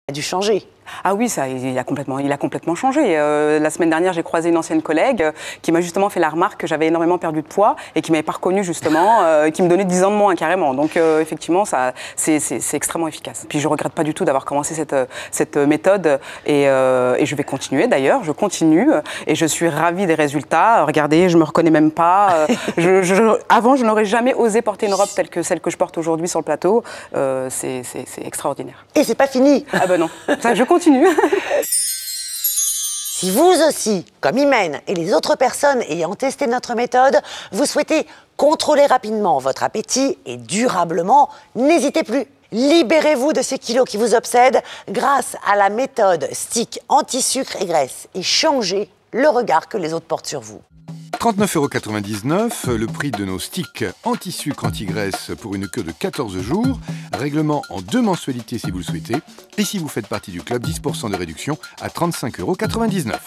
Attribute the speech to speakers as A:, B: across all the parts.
A: a dû changer.
B: Ah oui, ça, il a complètement changé. La semaine dernière, j'ai croisé une ancienne collègue qui m'a justement fait la remarque que j'avais énormément perdu de poids et qui ne m'avait pas reconnue justement, qui me donnait 10 ans de moins carrément. Donc effectivement, c'est extrêmement efficace. Puis je ne regrette pas du tout d'avoir commencé cette méthode et je vais continuer d'ailleurs, je continue et je suis ravie des résultats. Regardez, je ne me reconnais même pas. Avant, je n'aurais jamais osé porter une robe telle que celle que je porte aujourd'hui sur le plateau. C'est extraordinaire.
A: Et c'est pas fini.
B: Ah ben non, ça, je continue.
A: Si vous aussi, comme Imen et les autres personnes ayant testé notre méthode, vous souhaitez contrôler rapidement votre appétit et durablement, n'hésitez plus. Libérez-vous de ces kilos qui vous obsèdent grâce à la méthode stick anti-sucre et graisse et changez le regard que les autres portent sur vous.
C: 39,99 €, le prix de nos sticks anti-sucre, anti-graisse pour une queue de 14 jours. Règlement en 2 mensualités si vous le souhaitez. Et si vous faites partie du club, 10% de réduction à 35,99 €.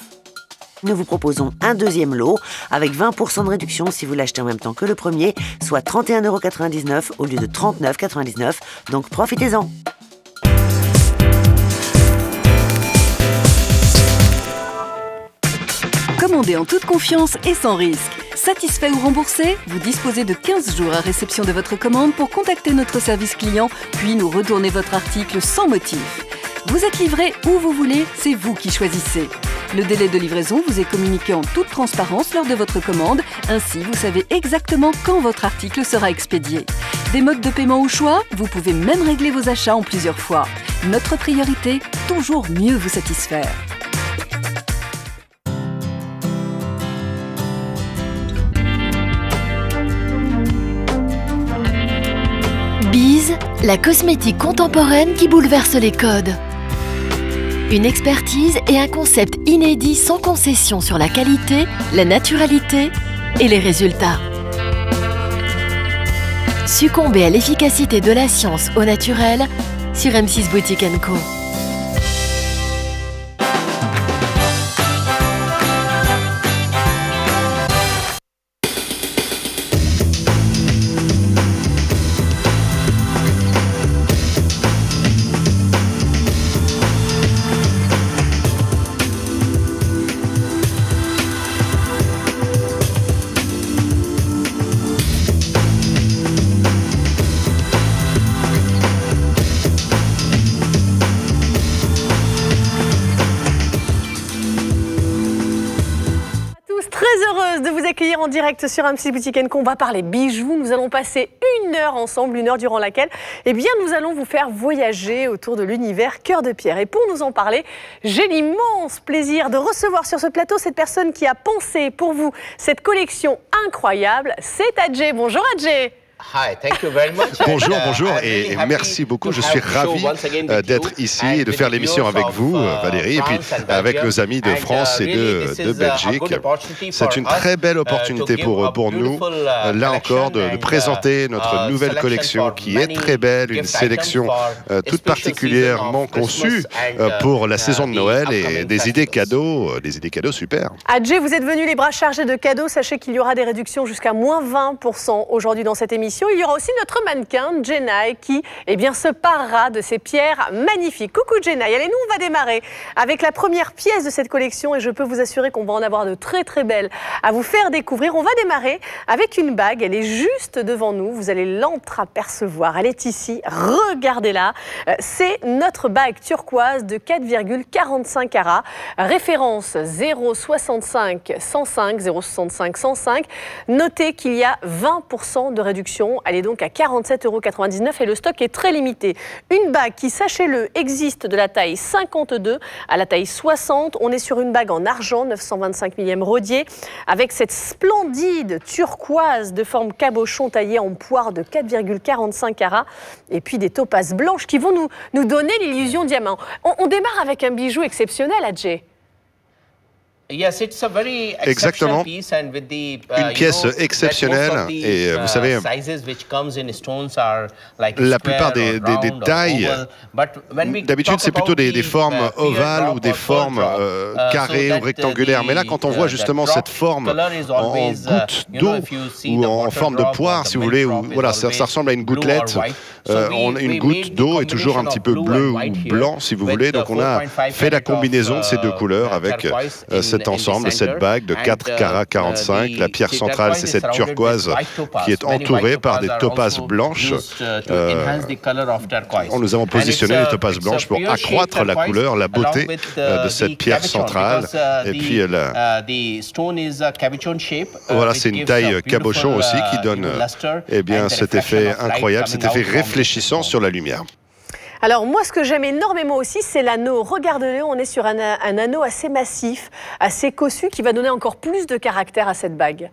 A: Nous vous proposons un deuxième lot avec 20% de réduction si vous l'achetez en même temps que le premier, soit 31,99 € au lieu de 39,99 €. Donc profitez-en.
D: Commandez en toute confiance et sans risque. Satisfait ou remboursé, vous disposez de 15 jours à réception de votre commande pour contacter notre service client, puis nous retourner votre article sans motif. Vous êtes livré où vous voulez, c'est vous qui choisissez. Le délai de livraison vous est communiqué en toute transparence lors de votre commande, ainsi vous savez exactement quand votre article sera expédié. Des modes de paiement au choix, vous pouvez même régler vos achats en plusieurs fois. Notre priorité, toujours mieux vous satisfaire.
E: Bise, la cosmétique contemporaine qui bouleverse les codes. Une expertise et un concept inédit sans concession sur la qualité, la naturalité et les résultats. Succombez à l'efficacité de la science au naturel sur M6 Boutique & Co.
F: De vous accueillir en direct sur M6 Boutique & Co. On va parler bijoux. Nous allons passer 1 heure ensemble, 1 heure durant laquelle nous allons vous faire voyager autour de l'univers Cœur de Pierre. Et pour nous en parler, j'ai l'immense plaisir de recevoir sur ce plateau cette personne qui a pensé pour vous cette collection incroyable. C'est Adjé. Bonjour Adjé.
G: Bonjour et merci beaucoup. Je suis ravi d'être ici et de faire l'émission avec vous, Valérie, et puis avec nos amis de France et de Belgique. C'est une très belle opportunité pour nous, là encore, de présenter notre nouvelle collection qui est très belle, une sélection toute particulièrement conçue pour la saison de Noël et des idées cadeaux super.
F: Adjé, vous êtes venu les bras chargés de cadeaux. Sachez qu'il y aura des réductions jusqu'à moins 20% aujourd'hui dans cette émission. Il y aura aussi notre mannequin, Jenai, qui se parera de ces pierres magnifiques. Coucou Jenai. Allez, nous, on va démarrer avec la première pièce de cette collection et je peux vous assurer qu'on va en avoir de très très belles à vous faire découvrir. On va démarrer avec une bague. Elle est juste devant nous. Vous allez l'entreapercevoir. Elle est ici. Regardez-la. C'est notre bague turquoise de 4,45 carats. Référence 0,65 105, 0,65 105. Notez qu'il y a 20% de réduction. Elle est donc à 47,99 € et le stock est très limité. Une bague qui, sachez-le, existe de la taille 52 à la taille 60. On est sur une bague en argent, 925 millième rodier, avec cette splendide turquoise de forme cabochon taillée en poire de 4,45 carats et puis des topazes blanches qui vont nous donner l'illusion diamant. On démarre avec un bijou exceptionnel, Adjé.
G: Exactement, une pièce exceptionnelle et vous savez, la plupart des tailles, d'habitude c'est plutôt des formes ovales ou des formes carrées ou rectangulaires, mais là quand on voit justement cette forme en goutte d'eau ou en forme de poire si vous voulez, ou, voilà, ça ressemble à une gouttelette, on a une goutte d'eau est toujours un petit peu bleu ou blanc, si vous voulez. Donc on a fait la combinaison de ces deux couleurs avec cet ensemble, cette bague de 4 carats 45. La pierre centrale, c'est cette turquoise qui est entourée par des topazes blanches. Nous avons positionné les topazes blanches pour accroître la couleur, la beauté de cette pierre centrale. Et puis voilà, c'est une taille cabochon aussi qui donne cet effet incroyable, cet effet réfléchissant sur la lumière.
F: Alors moi, ce que j'aime énormément aussi, c'est l'anneau. Regardez-le, on est sur un anneau assez massif, assez cossu, qui va donner encore plus de caractère à cette bague.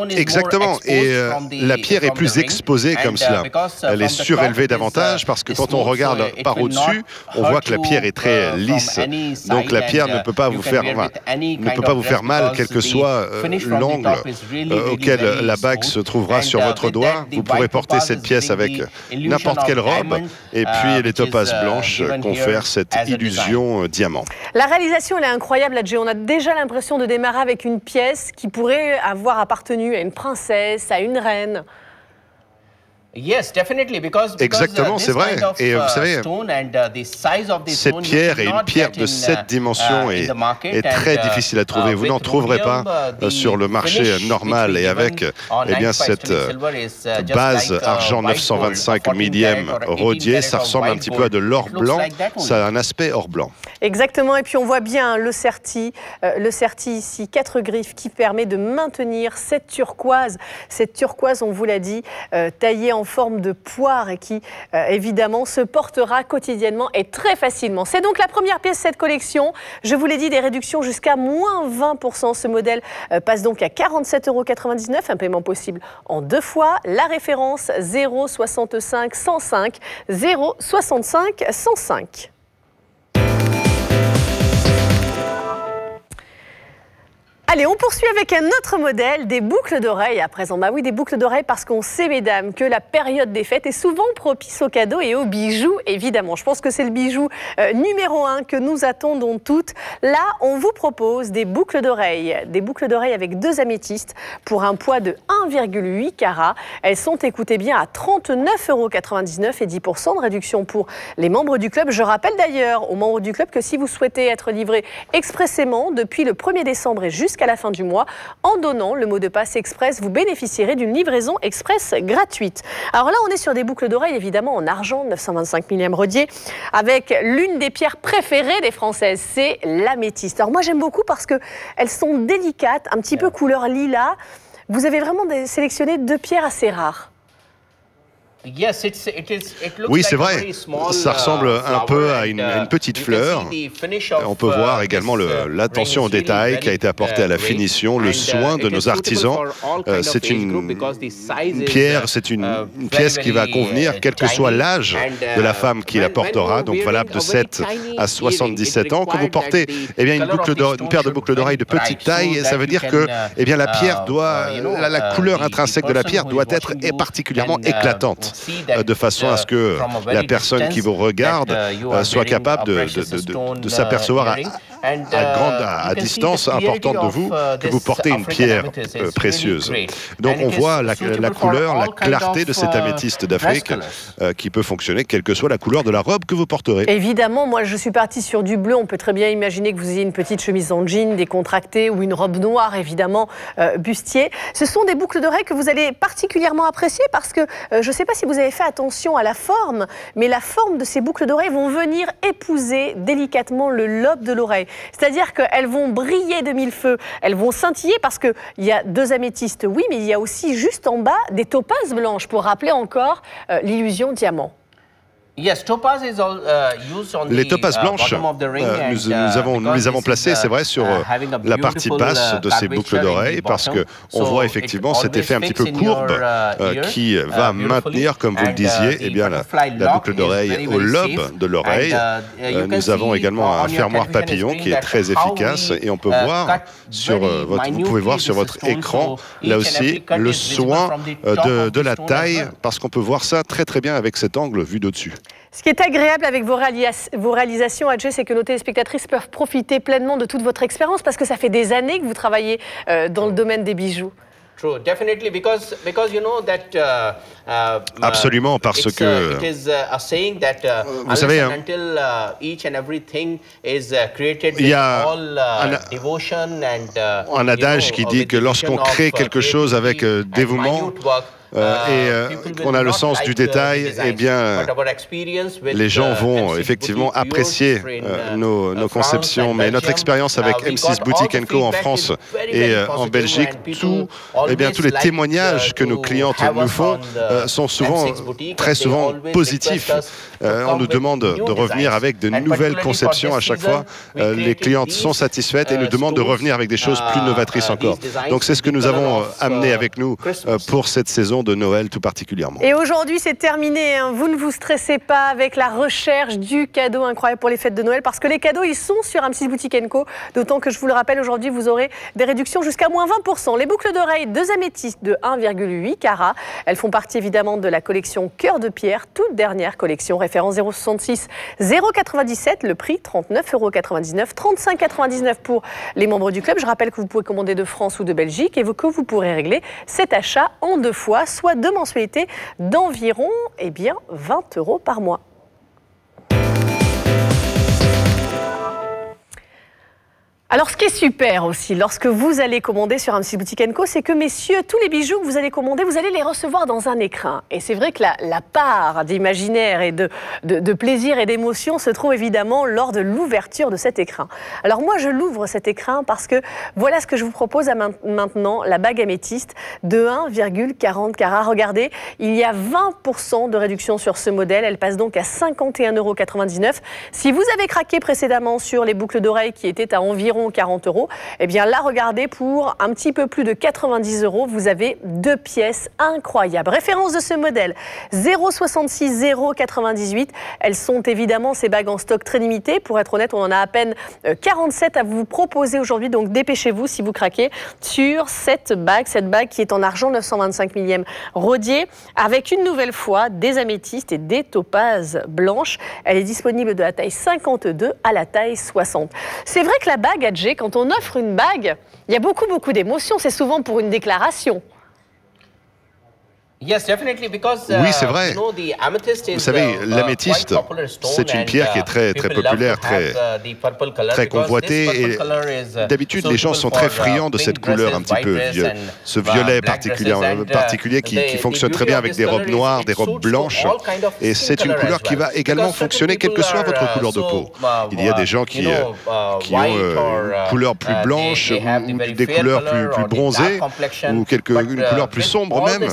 G: Exactement, et la pierre est plus exposée comme cela. Elle est surélevée davantage parce que quand on regarde par au-dessus, on voit que la pierre est très lisse. Donc la pierre ne peut pas vous faire, mal, quel que soit l'angle auquel la bague se trouvera sur votre doigt. Vous pourrez porter cette pièce avec n'importe quelle robe, et puis les topazes blanches confèrent cette illusion diamant.
F: La réalisation, elle est incroyable, là, Jay. On a déjà l'impression de démarrer avec une pièce qui pourrait avoir appartenu à une princesse, à une reine.
G: Exactement, c'est vrai. Et vous savez, cette pierre est une pierre de cette dimension et est très difficile à trouver. Vous n'en trouverez pas sur le marché normal. Et avec cette base argent 925 millième rodier, ça ressemble un petit peu à de l'or blanc. Ça a un aspect or blanc.
F: Exactement. Et puis on voit bien le certi ici, 4 griffes qui permet de maintenir cette turquoise. Cette turquoise, on vous l'a dit, taillée en forme de poire et qui, évidemment, se portera quotidiennement et très facilement. C'est donc la première pièce de cette collection. Je vous l'ai dit, des réductions jusqu'à moins 20%. Ce modèle passe donc à 47,99 €, un paiement possible en 2 fois. La référence 065 105 065 105. Allez, on poursuit avec un autre modèle, des boucles d'oreilles à présent. Bah oui, des boucles d'oreilles parce qu'on sait, mesdames, que la période des fêtes est souvent propice aux cadeaux et aux bijoux, évidemment. Je pense que c'est le bijou numéro 1 que nous attendons toutes. Là, on vous propose des boucles d'oreilles avec 2 améthystes pour un poids de 1,8 carat. Elles sont, écoutez bien, à 39,99 € et 10% de réduction pour les membres du club. Je rappelle d'ailleurs aux membres du club que si vous souhaitez être livré expressément depuis le 1er décembre et jusqu'à la fin du mois, en donnant le mot de passe express, vous bénéficierez d'une livraison express gratuite. Alors là, on est sur des boucles d'oreilles, évidemment, en argent, 925 millième rodier, avec l'une des pierres préférées des Françaises, c'est l'améthyste. Alors moi, j'aime beaucoup parce qu'elles sont délicates, un petit peu couleur lilas. Vous avez vraiment sélectionné 2 pierres assez rares.
G: Oui, c'est vrai. Ça ressemble un peu à une petite fleur. On peut voir également l'attention au détail qui a été apportée à la finition, le soin de nos artisans. C'est une pierre, c'est une pièce qui va convenir, quel que soit l'âge de la femme qui la portera, donc valable de 7 à 77 ans. Quand vous portez une paire de boucles d'oreilles de petite taille, ça veut dire que la pierre la couleur intrinsèque de la pierre doit être particulièrement éclatante, de façon à ce que la personne qui vous regarde soit capable de s'apercevoir à distance importante de vous que vous portez une pierre précieuse. Donc on voit la couleur, la clarté de cet améthyste d'Afrique qui peut fonctionner quelle que soit la couleur de la robe que vous porterez.
F: Évidemment, moi je suis partie sur du bleu. On peut très bien imaginer que vous ayez une petite chemise en jean décontractée ou une robe noire, évidemment, bustier. Ce sont des boucles d'oreilles que vous allez particulièrement apprécier parce que je ne sais pas si vous avez fait attention à la forme, mais la forme de ces boucles d'oreilles vont venir épouser délicatement le lobe de l'oreille. C'est-à-dire qu'elles vont briller de mille feux, elles vont scintiller parce qu'il y a 2 améthystes, oui, mais il y a aussi juste en bas des topazes blanches pour rappeler encore l'illusion diamant.
G: Les topazes blanches, nous les avons placées, c'est vrai, sur la partie basse de ces boucles d'oreilles parce qu'on voit effectivement cet effet un petit peu courbe qui va maintenir, comme vous le disiez, la boucle d'oreille au lobe de l'oreille. Nous avons également un fermoir papillon qui est très efficace et on peut voir vous pouvez voir sur votre écran, là aussi, le soin de la taille parce qu'on peut voir ça très très bien avec cet angle vu d'au-dessus.
F: Ce qui est agréable avec vos réalisations, Adjé, c'est que nos téléspectatrices peuvent profiter pleinement de toute votre expérience parce que ça fait des années que vous travaillez dans le domaine des bijoux.
G: Absolument, parce que vous savez, il y a un adage qui dit que lorsqu'on crée quelque chose avec dévouement, et qu'on a le sens du détail, eh bien, les gens vont effectivement apprécier nos conceptions. Mais notre expérience avec M6 Boutique & Co en France et en Belgique, tous les témoignages que nos clientes nous font sont très souvent positifs. On nous demande de revenir avec de nouvelles conceptions à chaque fois. Les clientes sont satisfaites et nous demandent de revenir avec des choses plus novatrices encore. Donc c'est ce que nous avons amené avec nous pour cette saison de Noël tout particulièrement.
F: Et aujourd'hui, c'est terminé. Hein. Vous ne vous stressez pas avec la recherche du cadeau incroyable pour les fêtes de Noël, parce que les cadeaux, ils sont sur M6 Boutique & Co. D'autant que je vous le rappelle, aujourd'hui, vous aurez des réductions jusqu'à moins 20%. Les boucles d'oreilles, 2 améthystes de 1,8 carat. Elles font partie évidemment de la collection Cœur de Pierre, toute dernière collection, référence 066 097, le prix 39,99 €, 35,99 € pour les membres du club. Je rappelle que vous pouvez commander de France ou de Belgique et que vous pourrez régler cet achat en 2 fois, soit 2 mensualités d'environ 20 € par mois. Alors, ce qui est super aussi, lorsque vous allez commander sur M6 Boutique & Co, c'est que, messieurs, tous les bijoux que vous allez commander, vous allez les recevoir dans un écrin. Et c'est vrai que la part d'imaginaire et de plaisir et d'émotion se trouve évidemment lors de l'ouverture de cet écrin. Alors moi, je l'ouvre cet écrin parce que voilà ce que je vous propose maintenant, la bague améthyste de 1,40 carat. Regardez, il y a 20% de réduction sur ce modèle. Elle passe donc à 51,99 €. Si vous avez craqué précédemment sur les boucles d'oreilles qui étaient à environ 40 €, eh bien là, regardez, pour un petit peu plus de 90 €, vous avez 2 pièces incroyables. Référence de ce modèle, 066 098. Elles sont évidemment, ces bagues en stock très limité. Pour être honnête, on en a à peine 47 à vous proposer aujourd'hui, donc dépêchez-vous si vous craquez sur cette bague qui est en argent 925 millième rodier, avec une nouvelle fois des améthystes et des topazes blanches. Elle est disponible de la taille 52 à la taille 60. C'est vrai que la bague, quand on offre une bague, il y a beaucoup d'émotions. C'est souvent pour une déclaration.
G: Oui, c'est vrai. Vous savez, l'améthyste, c'est une pierre qui est très populaire, très convoitée. Et d'habitude, les gens sont très friands de cette couleur un petit peu, ce violet particulier qui fonctionne très bien avec des robes noires, des robes blanches. Et c'est une couleur qui va également fonctionner quelle que soit votre couleur de peau. Il y a des gens qui ont une couleur plus blanche, ou des couleurs plus bronzées, ou une couleur plus sombre même.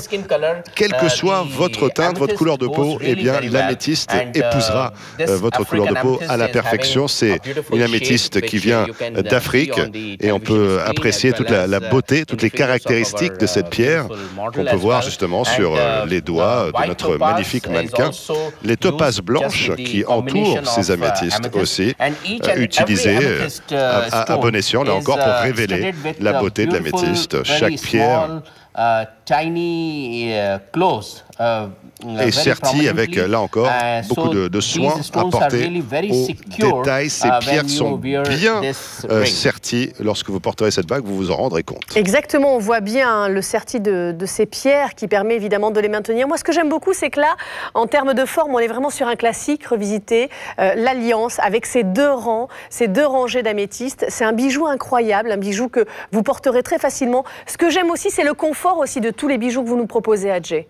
G: Quelle que soit votre teinte, votre couleur de peau, eh bien l'améthyste épousera votre couleur de peau à la perfection. C'est une améthyste qui vient d'Afrique et on peut apprécier toute la beauté, toutes les caractéristiques de cette pierre qu'on peut voir justement sur les doigts de notre magnifique mannequin. Les topazes blanches qui entourent ces améthystes aussi, utilisées à bon escient, là encore, pour révéler la beauté de l'améthyste. Chaque pierre est sertie avec, là encore, beaucoup de soins apportés au détail. Ces pierres sont bien serties. Lorsque vous porterez cette bague, vous vous en rendrez compte.
F: Exactement, on voit bien le serti de ces pierres qui permet évidemment de les maintenir. Moi, ce que j'aime beaucoup, c'est que là, en termes de forme, on est vraiment sur un classique revisité. L'Alliance, avec ces 2 rangs, ces 2 rangées d'améthystes. C'est un bijou incroyable, un bijou que vous porterez très facilement. Ce que j'aime aussi, c'est le confort aussi de tous les bijoux que vous nous proposez, Adjé.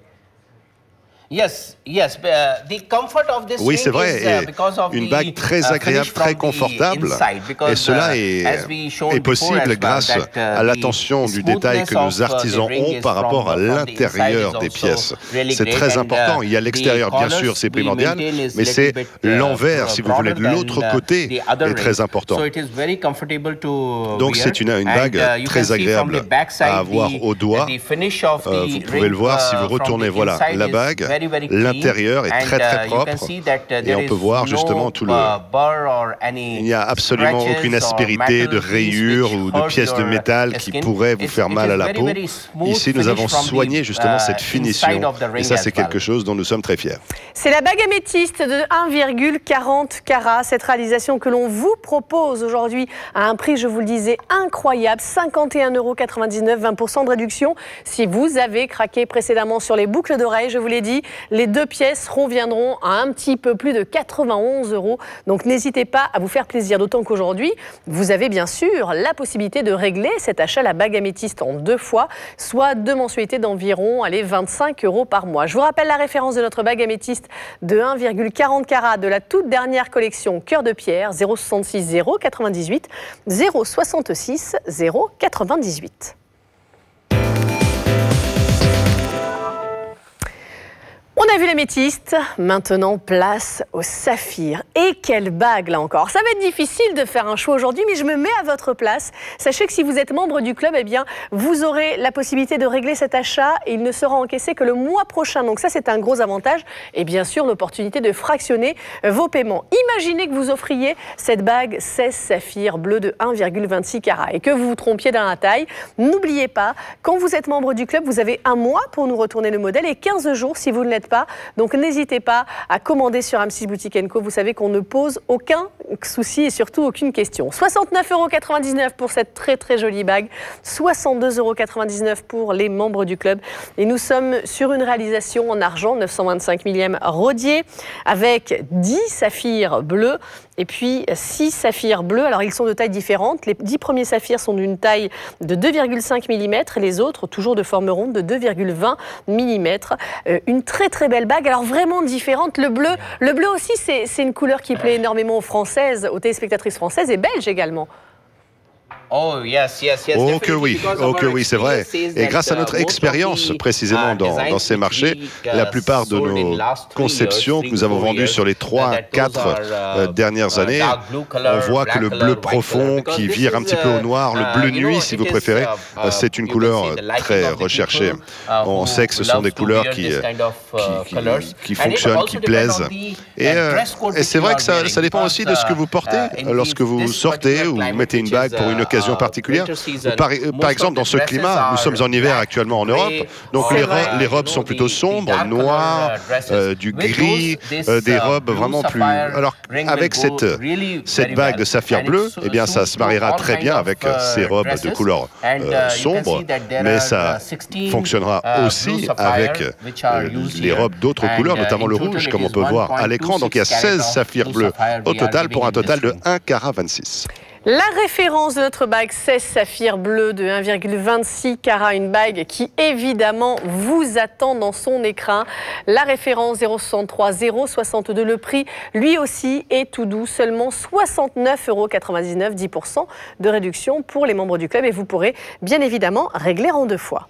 G: Oui, c'est vrai. Et une bague très agréable, très confortable. Et cela est possible grâce à l'attention du détail que nos artisans ont par rapport à l'intérieur des pièces. C'est très important. Il y a l'extérieur, bien sûr, c'est primordial, mais c'est l'envers, si vous voulez, de l'autre côté, est très important. Donc c'est une bague très agréable à avoir au doigt. Vous pouvez le voir si vous retournez, voilà, la bague. L'intérieur est très très propre et on peut voir justement tout le... Il n'y a absolument aucune aspérité de rayures ou de pièces de métal qui pourraient vous faire mal à la peau. Ici, nous avons soigné justement cette finition et ça, c'est quelque chose dont nous sommes très fiers.
F: C'est la bague améthyste de 1,40 carats. Cette réalisation que l'on vous propose aujourd'hui à un prix, je vous le disais, incroyable, 51,99 €, 20% de réduction. Si vous avez craqué précédemment sur les boucles d'oreilles, je vous l'ai dit, les 2 pièces reviendront à un petit peu plus de 91 €. Donc n'hésitez pas à vous faire plaisir, d'autant qu'aujourd'hui, vous avez bien sûr la possibilité de régler cet achat, la bague améthyste, en 2 fois, soit 2 mensualités d'environ 25 € par mois. Je vous rappelle la référence de notre bague améthyste de 1,40 carats de la toute dernière collection Cœur de Pierre, 066 098 066 098. On a vu l'améthyste, maintenant place au saphir. Et quelle bague là encore. Ça va être difficile de faire un choix aujourd'hui, mais je me mets à votre place. Sachez que si vous êtes membre du club, eh bien, vous aurez la possibilité de régler cet achat et il ne sera encaissé que le mois prochain. Donc ça, c'est un gros avantage. Et bien sûr, l'opportunité de fractionner vos paiements. Imaginez que vous offriez cette bague 16 saphirs bleus de 1,26 carats et que vous vous trompiez dans la taille. N'oubliez pas, quand vous êtes membre du club, vous avez 1 mois pour nous retourner le modèle et 15 jours si vous ne l'êtes pas. Donc n'hésitez pas à commander sur M6 Boutique & Co. Vous savez qu'on ne pose aucun souci et surtout aucune question. 69,99 € pour cette très très jolie bague, 62,99 € pour les membres du club. Et nous sommes sur une réalisation en argent 925 millième rodier avec 10 saphirs bleus et puis 6 saphirs bleus. Alors ils sont de tailles différentes. Les 10 premiers saphirs sont d'une taille de 2,5 mm et les autres toujours de forme ronde de 2,20 mm. Une très très belle bague, alors vraiment différente. Le bleu aussi, c'est une couleur qui plaît énormément aux Françaises, aux téléspectatrices françaises et belges également.
G: Oh que oui, c'est vrai. Et grâce à notre expérience précisément dans ces marchés, la plupart de nos conceptions que nous avons vendues sur les 3-4 dernières années, on voit que le bleu profond qui vire un petit peu au noir, le bleu nuit si vous préférez, c'est une couleur très recherchée. On sait que ce sont des couleurs qui fonctionnent, qui plaisent. Et c'est vrai que ça dépend aussi de ce que vous portez lorsque vous sortez ou mettez une bague pour une occasion particulière. Par exemple, dans ce climat, nous sommes en hiver actuellement en Europe, donc les robes sont plutôt sombres, noires, du gris, des robes vraiment plus... Alors, avec cette bague de saphir bleu, eh bien, ça se mariera très bien avec ces robes de couleur sombre, mais ça fonctionnera aussi avec les robes d'autres couleurs, notamment le rouge, comme on peut voir à l'écran. Donc, il y a 16 saphirs bleus au total, pour un total de 1,26 carat.
F: La référence de notre bague 16 saphirs bleus de 1,26 carats, une bague qui évidemment vous attend dans son écrin. La référence 063 062, le prix lui aussi est tout doux, seulement 69,99 €, 10% de réduction pour les membres du club et vous pourrez bien évidemment régler en 2 fois.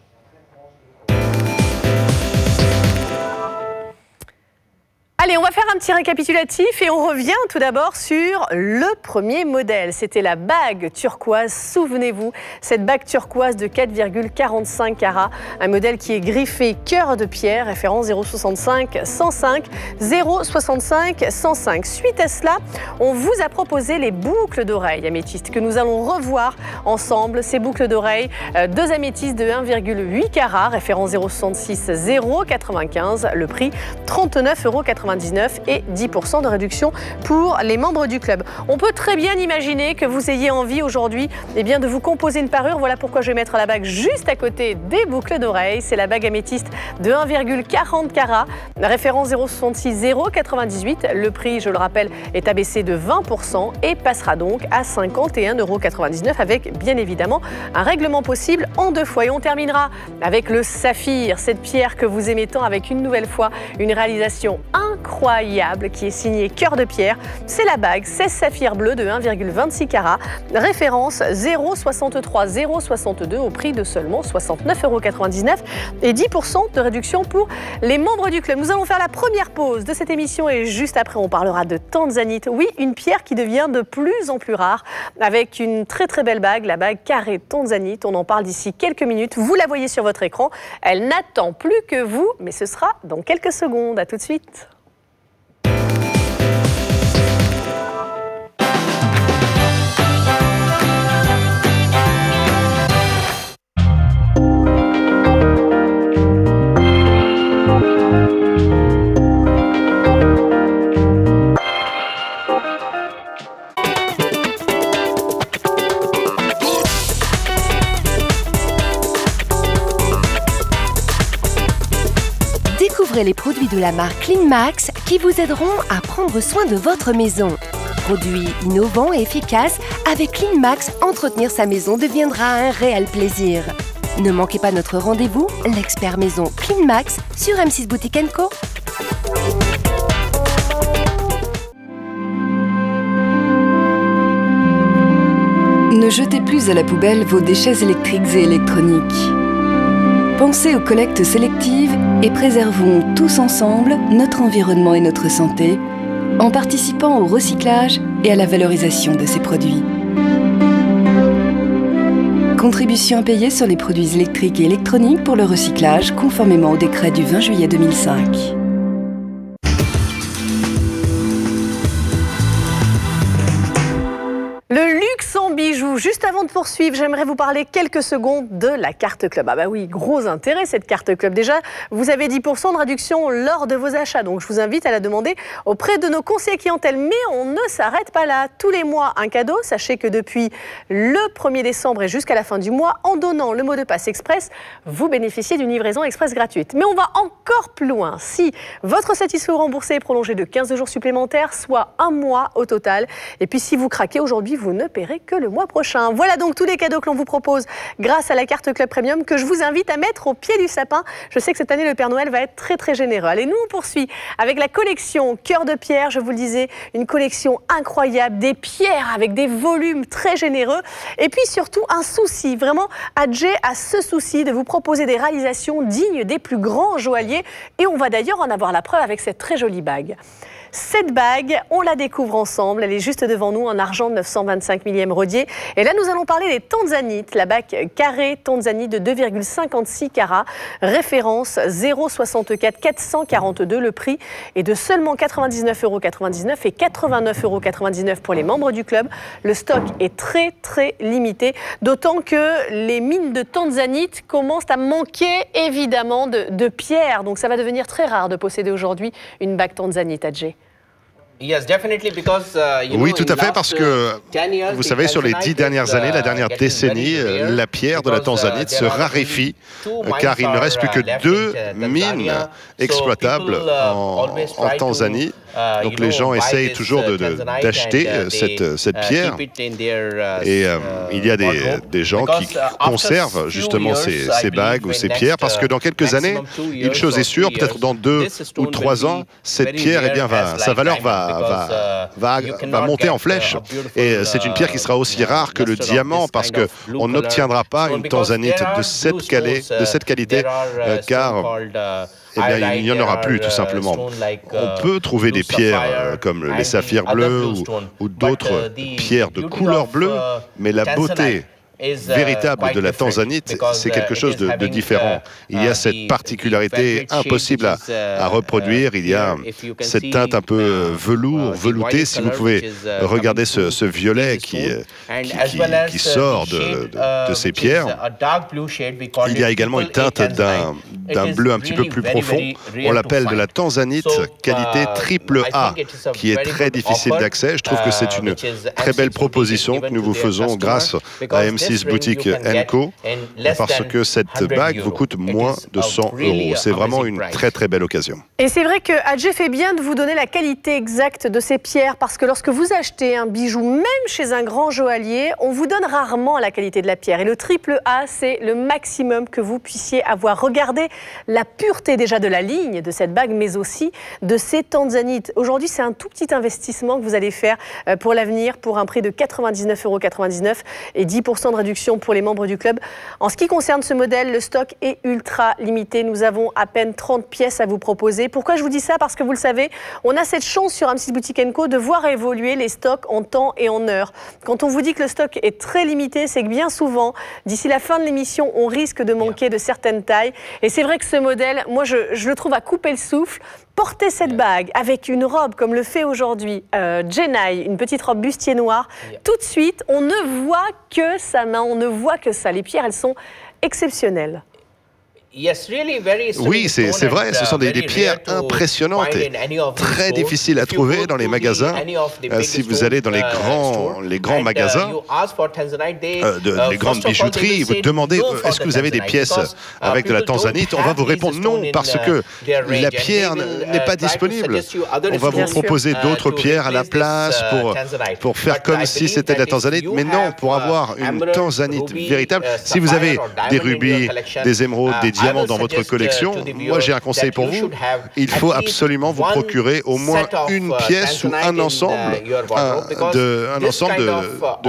F: Allez, on va faire un petit récapitulatif et on revient tout d'abord sur le premier modèle. C'était la bague turquoise, souvenez-vous, cette bague turquoise de 4,45 carats, un modèle qui est griffé cœur de pierre, référence 065 105 065 105. Suite à cela, on vous a proposé les boucles d'oreilles améthystes que nous allons revoir ensemble. Ces boucles d'oreilles, 2 améthystes de 1,8 carats, référence 066 095, le prix 39,99 € et 10% de réduction pour les membres du club. On peut très bien imaginer que vous ayez envie aujourd'hui de vous composer une parure. Voilà pourquoi je vais mettre la bague juste à côté des boucles d'oreilles. C'est la bague améthyste de 1,40 carats, référence 066 098. Le prix, je le rappelle, est abaissé de 20% et passera donc à 51,99 € avec bien évidemment un règlement possible en 2 fois. Et on terminera avec le saphir, cette pierre que vous aimez tant, avec une nouvelle fois une réalisation incroyable incroyable qui est signée Cœur de Pierre. C'est la bague 16 saphirs bleus de 1,26 carats. Référence 0,63-0,62 au prix de seulement 69,99 € et 10% de réduction pour les membres du club. Nous allons faire la première pause de cette émission et juste après on parlera de tanzanite. Oui, une pierre qui devient de plus en plus rare avec une très très belle bague, la bague carrée tanzanite. On en parle d'ici quelques minutes. Vous la voyez sur votre écran. Elle n'attend plus que vous, mais ce sera dans quelques secondes. À tout de suite.
H: Les produits de la marque CleanMax qui vous aideront à prendre soin de votre maison. Produits innovants et efficaces, avec CleanMax, entretenir sa maison deviendra un réel plaisir. Ne manquez pas notre rendez-vous, l'expert maison CleanMax sur M6 Boutique & Co.
D: Ne jetez plus à la poubelle vos déchets électriques et électroniques. Pensez aux collectes sélectives et préservons tous ensemble notre environnement et notre santé en participant au recyclage et à la valorisation de ces produits. Contribution à payer sur les produits électriques et électroniques pour le recyclage conformément au décret du 20 juillet 2005.
F: Le luxe en bijoux. Juste avant de poursuivre, j'aimerais vous parler quelques secondes de la carte club. Ah bah oui, gros intérêt cette carte club. Déjà, vous avez 10% de réduction lors de vos achats. Donc je vous invite à la demander auprès de nos conseillers clientèle. Mais on ne s'arrête pas là. Tous les mois, un cadeau. Sachez que depuis le 1er décembre et jusqu'à la fin du mois, en donnant le mot de passe express, vous bénéficiez d'une livraison express gratuite. Mais on va encore plus loin. Si votre satisfait ou remboursé est prolongé de 15 jours supplémentaires, soit un mois au total. Et puis si vous craquez aujourd'hui, vous ne paierez que le mois prochain. Voilà donc tous les cadeaux que l'on vous propose grâce à la carte Club Premium que je vous invite à mettre au pied du sapin. Je sais que cette année, le Père Noël va être très très généreux. Allez, nous on poursuit avec la collection Cœur de Pierre. Je vous le disais, une collection incroyable, des pierres avec des volumes très généreux. Et puis surtout un souci, vraiment, Adjé a ce souci de vous proposer des réalisations dignes des plus grands joailliers. Et on va d'ailleurs en avoir la preuve avec cette très jolie bague. Cette bague, on la découvre ensemble. Elle est juste devant nous en argent de 925 millième rodier. Et là, nous allons parler des tanzanites. La bague carrée tanzanite de 2,56 carats. Référence 0,64 442. Le prix est de seulement 99,99 € et 89,99 € pour les membres du club. Le stock est très très limité. D'autant que les mines de tanzanite commencent à manquer évidemment de pierres. Donc ça va devenir très rare de posséder aujourd'hui une bague tanzanite, Adjé.
G: Oui, tout à fait, parce que, vous savez, sur les 10 dernières années, la dernière décennie, la pierre de la tanzanite se raréfie, car il ne reste plus que 2 mines exploitables en Tanzanie. Donc les gens essayent toujours d'acheter cette pierre. Et il y a des gens qui conservent justement ces bagues ou ces pierres, parce que dans quelques années, une chose est sûre, peut-être dans 2 ou 3 ans, cette pierre, eh bien, sa valeur va monter en flèche. Et c'est une pierre qui sera aussi rare que le diamant, parce qu'on n'obtiendra pas une tanzanite de cette qualité, car eh bien, il n'y en aura plus, tout simplement. On peut trouver des pierres comme les saphirs bleus ou d'autres pierres de couleur bleue, mais la beauté véritable de la tanzanite, c'est quelque chose de différent. Il y a cette particularité impossible à reproduire. Il y a cette teinte un peu veloutée. Si vous pouvez regarder ce violet qui sort de ces pierres, il y a également une teinte d'un bleu un petit peu plus profond. On l'appelle de la tanzanite qualité AAA, qui est très difficile d'accès. Je trouve que c'est une très belle proposition que nous vous faisons grâce à M6 M6 Boutique Co, parce que cette bague vous coûte moins de 100 €. C'est vraiment une très très belle occasion.
F: Et c'est vrai que Adjé fait bien de vous donner la qualité exacte de ces pierres, parce que lorsque vous achetez un bijou, même chez un grand joaillier, on vous donne rarement la qualité de la pierre. Et le triple A, c'est le maximum que vous puissiez avoir. Regardez la pureté déjà de la ligne de cette bague, mais aussi de ces tanzanites. Aujourd'hui, c'est un tout petit investissement que vous allez faire pour l'avenir, pour un prix de 99,99 € et 10% de réduction pour les membres du club. En ce qui concerne ce modèle, le stock est ultra limité. Nous avons à peine 30 pièces à vous proposer. Pourquoi je vous dis ça? Parce que vous le savez, on a cette chance sur M6 Boutique Co de voir évoluer les stocks en temps et en heure. Quand on vous dit que le stock est très limité, c'est que bien souvent, d'ici la fin de l'émission, on risque de manquer de certaines tailles. Et c'est vrai que ce modèle, moi, je le trouve à couper le souffle. Porter cette bague avec une robe comme le fait aujourd'hui Jenai, une petite robe bustier noire, tout de suite, on ne voit que sa main, on ne voit que ça. Les pierres, elles sont exceptionnelles.
G: Oui, c'est vrai, ce sont des pierres impressionnantes et très difficiles à trouver dans les magasins. Si vous allez dans les grands magasins, les grandes bijouteries, vous demandez est-ce que vous avez des pièces avec de la tanzanite? On va vous répondre non, parce que la pierre n'est pas disponible. On va vous proposer d'autres pierres à la place pour faire comme si c'était de la tanzanite, mais non, pour avoir une tanzanite véritable. Si vous avez des rubis, des émeraudes, des diamants dans votre collection, moi j'ai un conseil pour vous. Il faut absolument vous procurer au moins une pièce ou un ensemble de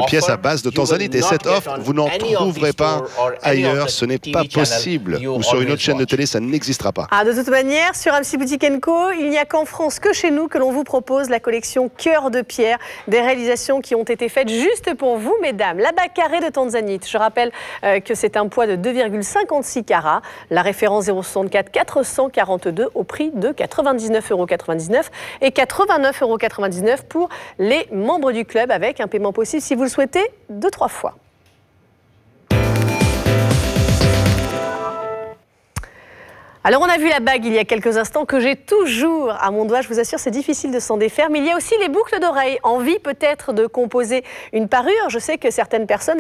G: pièces à base de tanzanite. Et cette offre, vous n'en trouverez pas ailleurs, ce n'est pas possible. Ou sur une autre chaîne de télé, ça n'existera pas.
F: De toute manière, sur M6 Boutique Co, il n'y a qu'en France, que chez nous, que l'on vous propose la collection Cœur de Pierre, des réalisations qui ont été faites juste pour vous, mesdames. La bague carrée de tanzanite, je rappelle que c'est un poids de 2,56 carats. La référence 0,64 442 au prix de 99,99 € et 89,99 € pour les membres du club, avec un paiement possible, si vous le souhaitez, de 3 fois. Alors on a vu la bague il y a quelques instants que j'ai toujours à mon doigt, je vous assure c'est difficile de s'en défaire, mais il y a aussi les boucles d'oreilles. Envie peut-être de composer une parure. Je sais que certaines personnes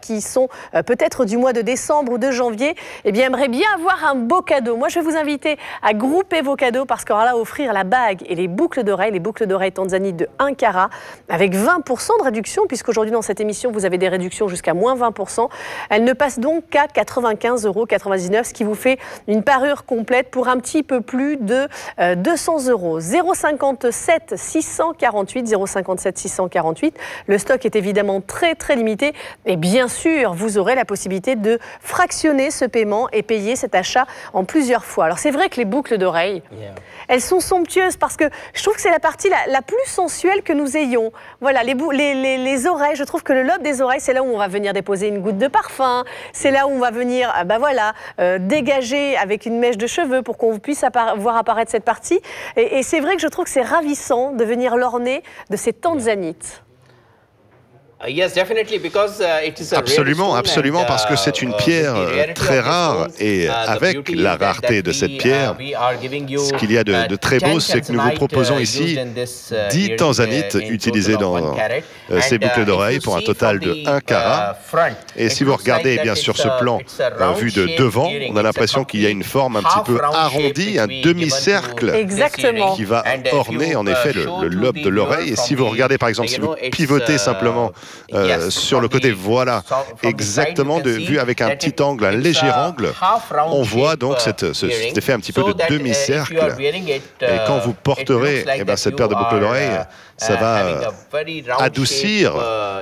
F: qui sont peut-être du mois de décembre ou de janvier, aimeraient bien avoir un beau cadeau. Moi je vais vous inviter à grouper vos cadeaux, parce qu'on va là offrir la bague et les boucles d'oreilles tanzanite de 1 carat avec 20% de réduction, puisqu'aujourd'hui dans cette émission vous avez des réductions jusqu'à moins 20%. Elles ne passent donc qu'à 95,99 €, ce qui vous fait une parure complète pour un petit peu plus de 200 €. 057 648, 057 648. Le stock est évidemment très très limité, et bien sûr vous aurez la possibilité de fractionner ce paiement et payer cet achat en plusieurs fois. Alors c'est vrai que les boucles d'oreilles, elles sont somptueuses, parce que je trouve que c'est la partie la plus sensuelle que nous ayons. Voilà, les oreilles, je trouve que le lobe des oreilles, c'est là où on va venir déposer une goutte de parfum, c'est là où on va venir dégager avec une mèche de cheveux pour qu'on puisse voir apparaître cette partie. Et c'est vrai que je trouve que c'est ravissant de venir l'orner de ces tanzanites.
G: Absolument, absolument, parce que c'est une pierre très rare, et avec la rareté de cette pierre, ce qu'il y a de très beau, c'est que nous vous proposons ici 10 tanzanites utilisées dans ces boucles d'oreilles pour un total de 1 carat. Et si vous regardez sur ce plan vu de devant, on a l'impression qu'il y a une forme un petit peu arrondie, un demi-cercle qui va orner en effet le lobe de l'oreille. Et si vous regardez par exemple, si vous pivotez simplement sur le côté, voilà, exactement, vu avec un petit angle, un léger angle, on voit donc cet effet un petit peu de demi-cercle. Et quand vous porterez cette paire de boucles d'oreilles, ça va adoucir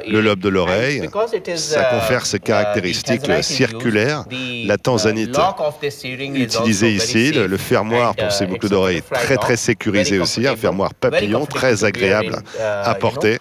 G: le lobe de l'oreille, ça confère ses caractéristiques circulaires. La tanzanite utilisée ici, le fermoir pour ces boucles d'oreilles très très sécurisé aussi, un fermoir papillon très agréable à porter.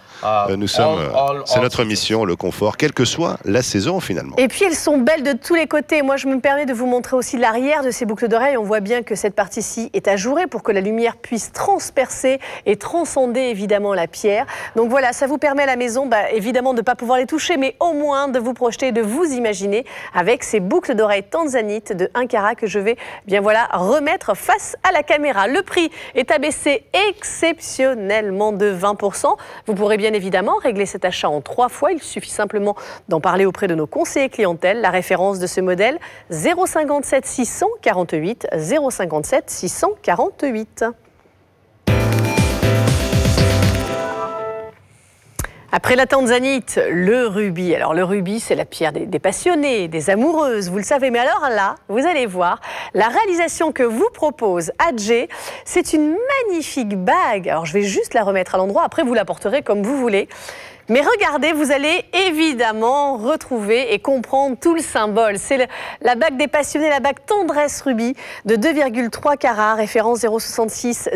G: C'est notre mission, le confort, quelle que soit la saison finalement.
F: Et puis elles sont belles de tous les côtés. Moi je me permets de vous montrer aussi l'arrière de ces boucles d'oreilles. On voit bien que cette partie-ci est ajourée pour que la lumière puisse transpercer et transcender évidemment la pierre. Donc voilà, ça vous permet à la maison évidemment de ne pas pouvoir les toucher, mais au moins de vous projeter, de vous imaginer avec ces boucles d'oreilles tanzanite de 1 carat que je vais remettre face à la caméra. Le prix est abaissé exceptionnellement de 20%. Vous pourrez bien évidemment régler cet achat en en 3 fois. Il suffit simplement d'en parler auprès de nos conseillers clientèle. La référence de ce modèle, 057 648 057 648. Après la tanzanite, le rubis. Alors le rubis, c'est la pierre des passionnés, des amoureuses, vous le savez. Mais alors là, vous allez voir, la réalisation que vous propose Adjé, c'est une magnifique bague. Alors je vais juste la remettre à l'endroit, après vous la porterez comme vous voulez. Mais regardez, vous allez évidemment retrouver et comprendre tout le symbole. C'est la bague des passionnés, la bague tendresse rubis de 2,3 carats, référence 066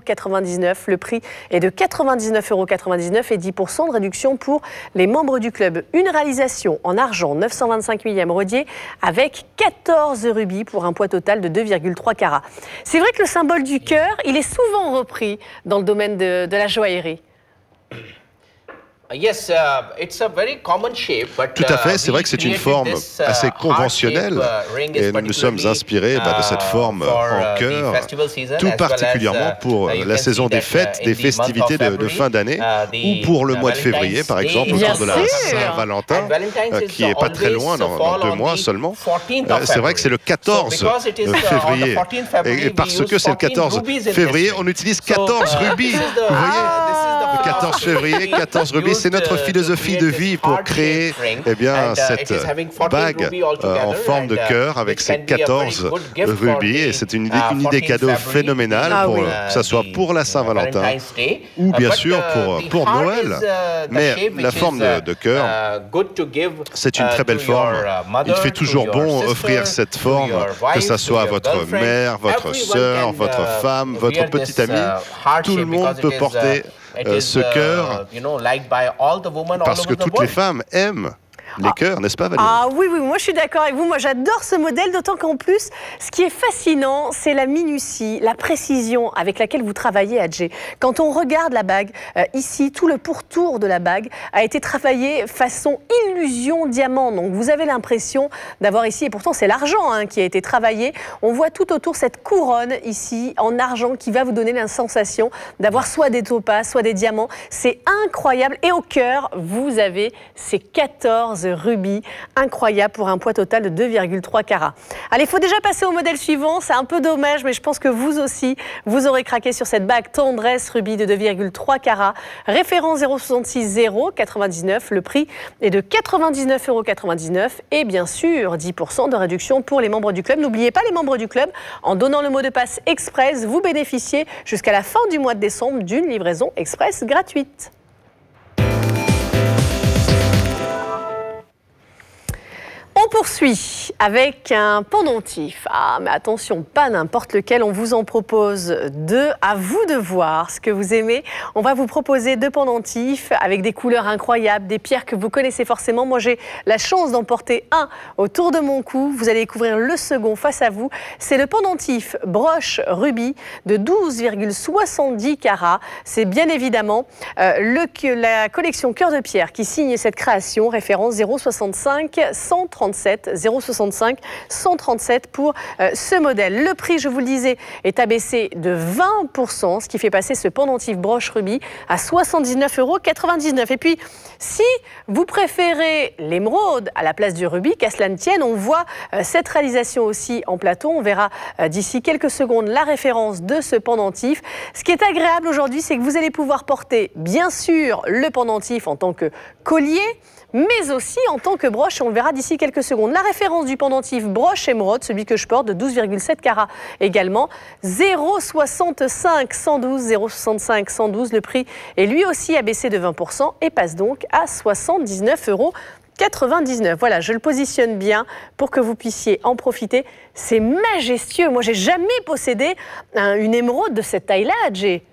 F: 099. Le prix est de 99,99 € et 10% de réduction pour les membres du club. Une réalisation en argent 925 millième rodier avec 14 rubis pour un poids total de 2,3 carats. C'est vrai que le symbole du cœur, il est souvent repris dans le domaine de la joaillerie.
G: Tout à fait, c'est vrai que c'est une forme assez conventionnelle et nous nous sommes inspirés de cette forme en cœur, tout particulièrement pour la saison des fêtes, des festivités de fin d'année ou pour le mois de février, par exemple, autour de la Saint-Valentin, qui n'est pas très loin, dans 2 mois seulement. C'est vrai que c'est le 14 février et parce que c'est le 14 février, on utilise 14 rubis, vous voyez, le 14 février, 14 rubis. C'est notre philosophie de vie pour créer cette bague en forme de cœur avec ces 14 rubis. Et c'est une idée cadeau phénoménale, que ce soit pour la Saint-Valentin ou bien sûr pour Noël. Mais la forme de cœur, c'est une très belle forme. Il fait toujours bon offrir cette forme, que ce soit à votre mère, votre sœur, votre femme, votre petite amie. Tout le monde peut porter ce cœur, parce que toutes les femmes aiment les cœurs, n'est-ce pas Valérie?
F: Ah oui, moi je suis d'accord avec vous. Moi j'adore ce modèle, d'autant qu'en plus, ce qui est fascinant, c'est la minutie, la précision avec laquelle vous travaillez, Adjé. Quand on regarde la bague, ici, tout le pourtour de la bague a été travaillé façon illusion diamant. Donc vous avez l'impression d'avoir ici, et pourtant c'est l'argent qui a été travaillé. On voit tout autour cette couronne ici, en argent, qui va vous donner la sensation d'avoir soit des topazes, soit des diamants. C'est incroyable. Et au cœur, vous avez ces 14 rubis, incroyable pour un poids total de 2,3 carats. Allez, il faut déjà passer au modèle suivant, c'est un peu dommage, mais je pense que vous aussi, vous aurez craqué sur cette bague tendresse rubis de 2,3 carats, référence 066 099, le prix est de 99,99 € et bien sûr 10% de réduction pour les membres du club. N'oubliez pas les membres du club, en donnant le mot de passe express, vous bénéficiez jusqu'à la fin du mois de décembre d'une livraison express gratuite. On poursuit avec un pendentif. Ah, mais attention, pas n'importe lequel. On vous en propose 2. À vous de voir ce que vous aimez. On va vous proposer 2 pendentifs avec des couleurs incroyables, des pierres que vous connaissez forcément. Moi, j'ai la chance d'en porter un autour de mon cou. Vous allez découvrir le second face à vous. C'est le pendentif broche rubis de 12,70 carats. C'est bien évidemment la collection Cœur de Pierre qui signe cette création. Référence 065 135. 065 137 pour ce modèle. Le prix, je vous le disais, est abaissé de 20%, ce qui fait passer ce pendentif broche rubis à 79,99 €. Et puis, si vous préférez l'émeraude à la place du rubis, qu'à cela ne tienne, on voit cette réalisation aussi en plateau. On verra d'ici quelques secondes la référence de ce pendentif. Ce qui est agréable aujourd'hui, c'est que vous allez pouvoir porter, bien sûr, le pendentif en tant que collier, mais aussi en tant que broche, on le verra d'ici quelques secondes. La référence du pendentif broche émeraude, celui que je porte, de 12,7 carats également, 065 112, 065 112, le prix est lui aussi abaissé de 20% et passe donc à 79,99 €. Voilà, je le positionne bien pour que vous puissiez en profiter. C'est majestueux. Moi, j'ai jamais possédé une émeraude de cette taille-là, Adjé.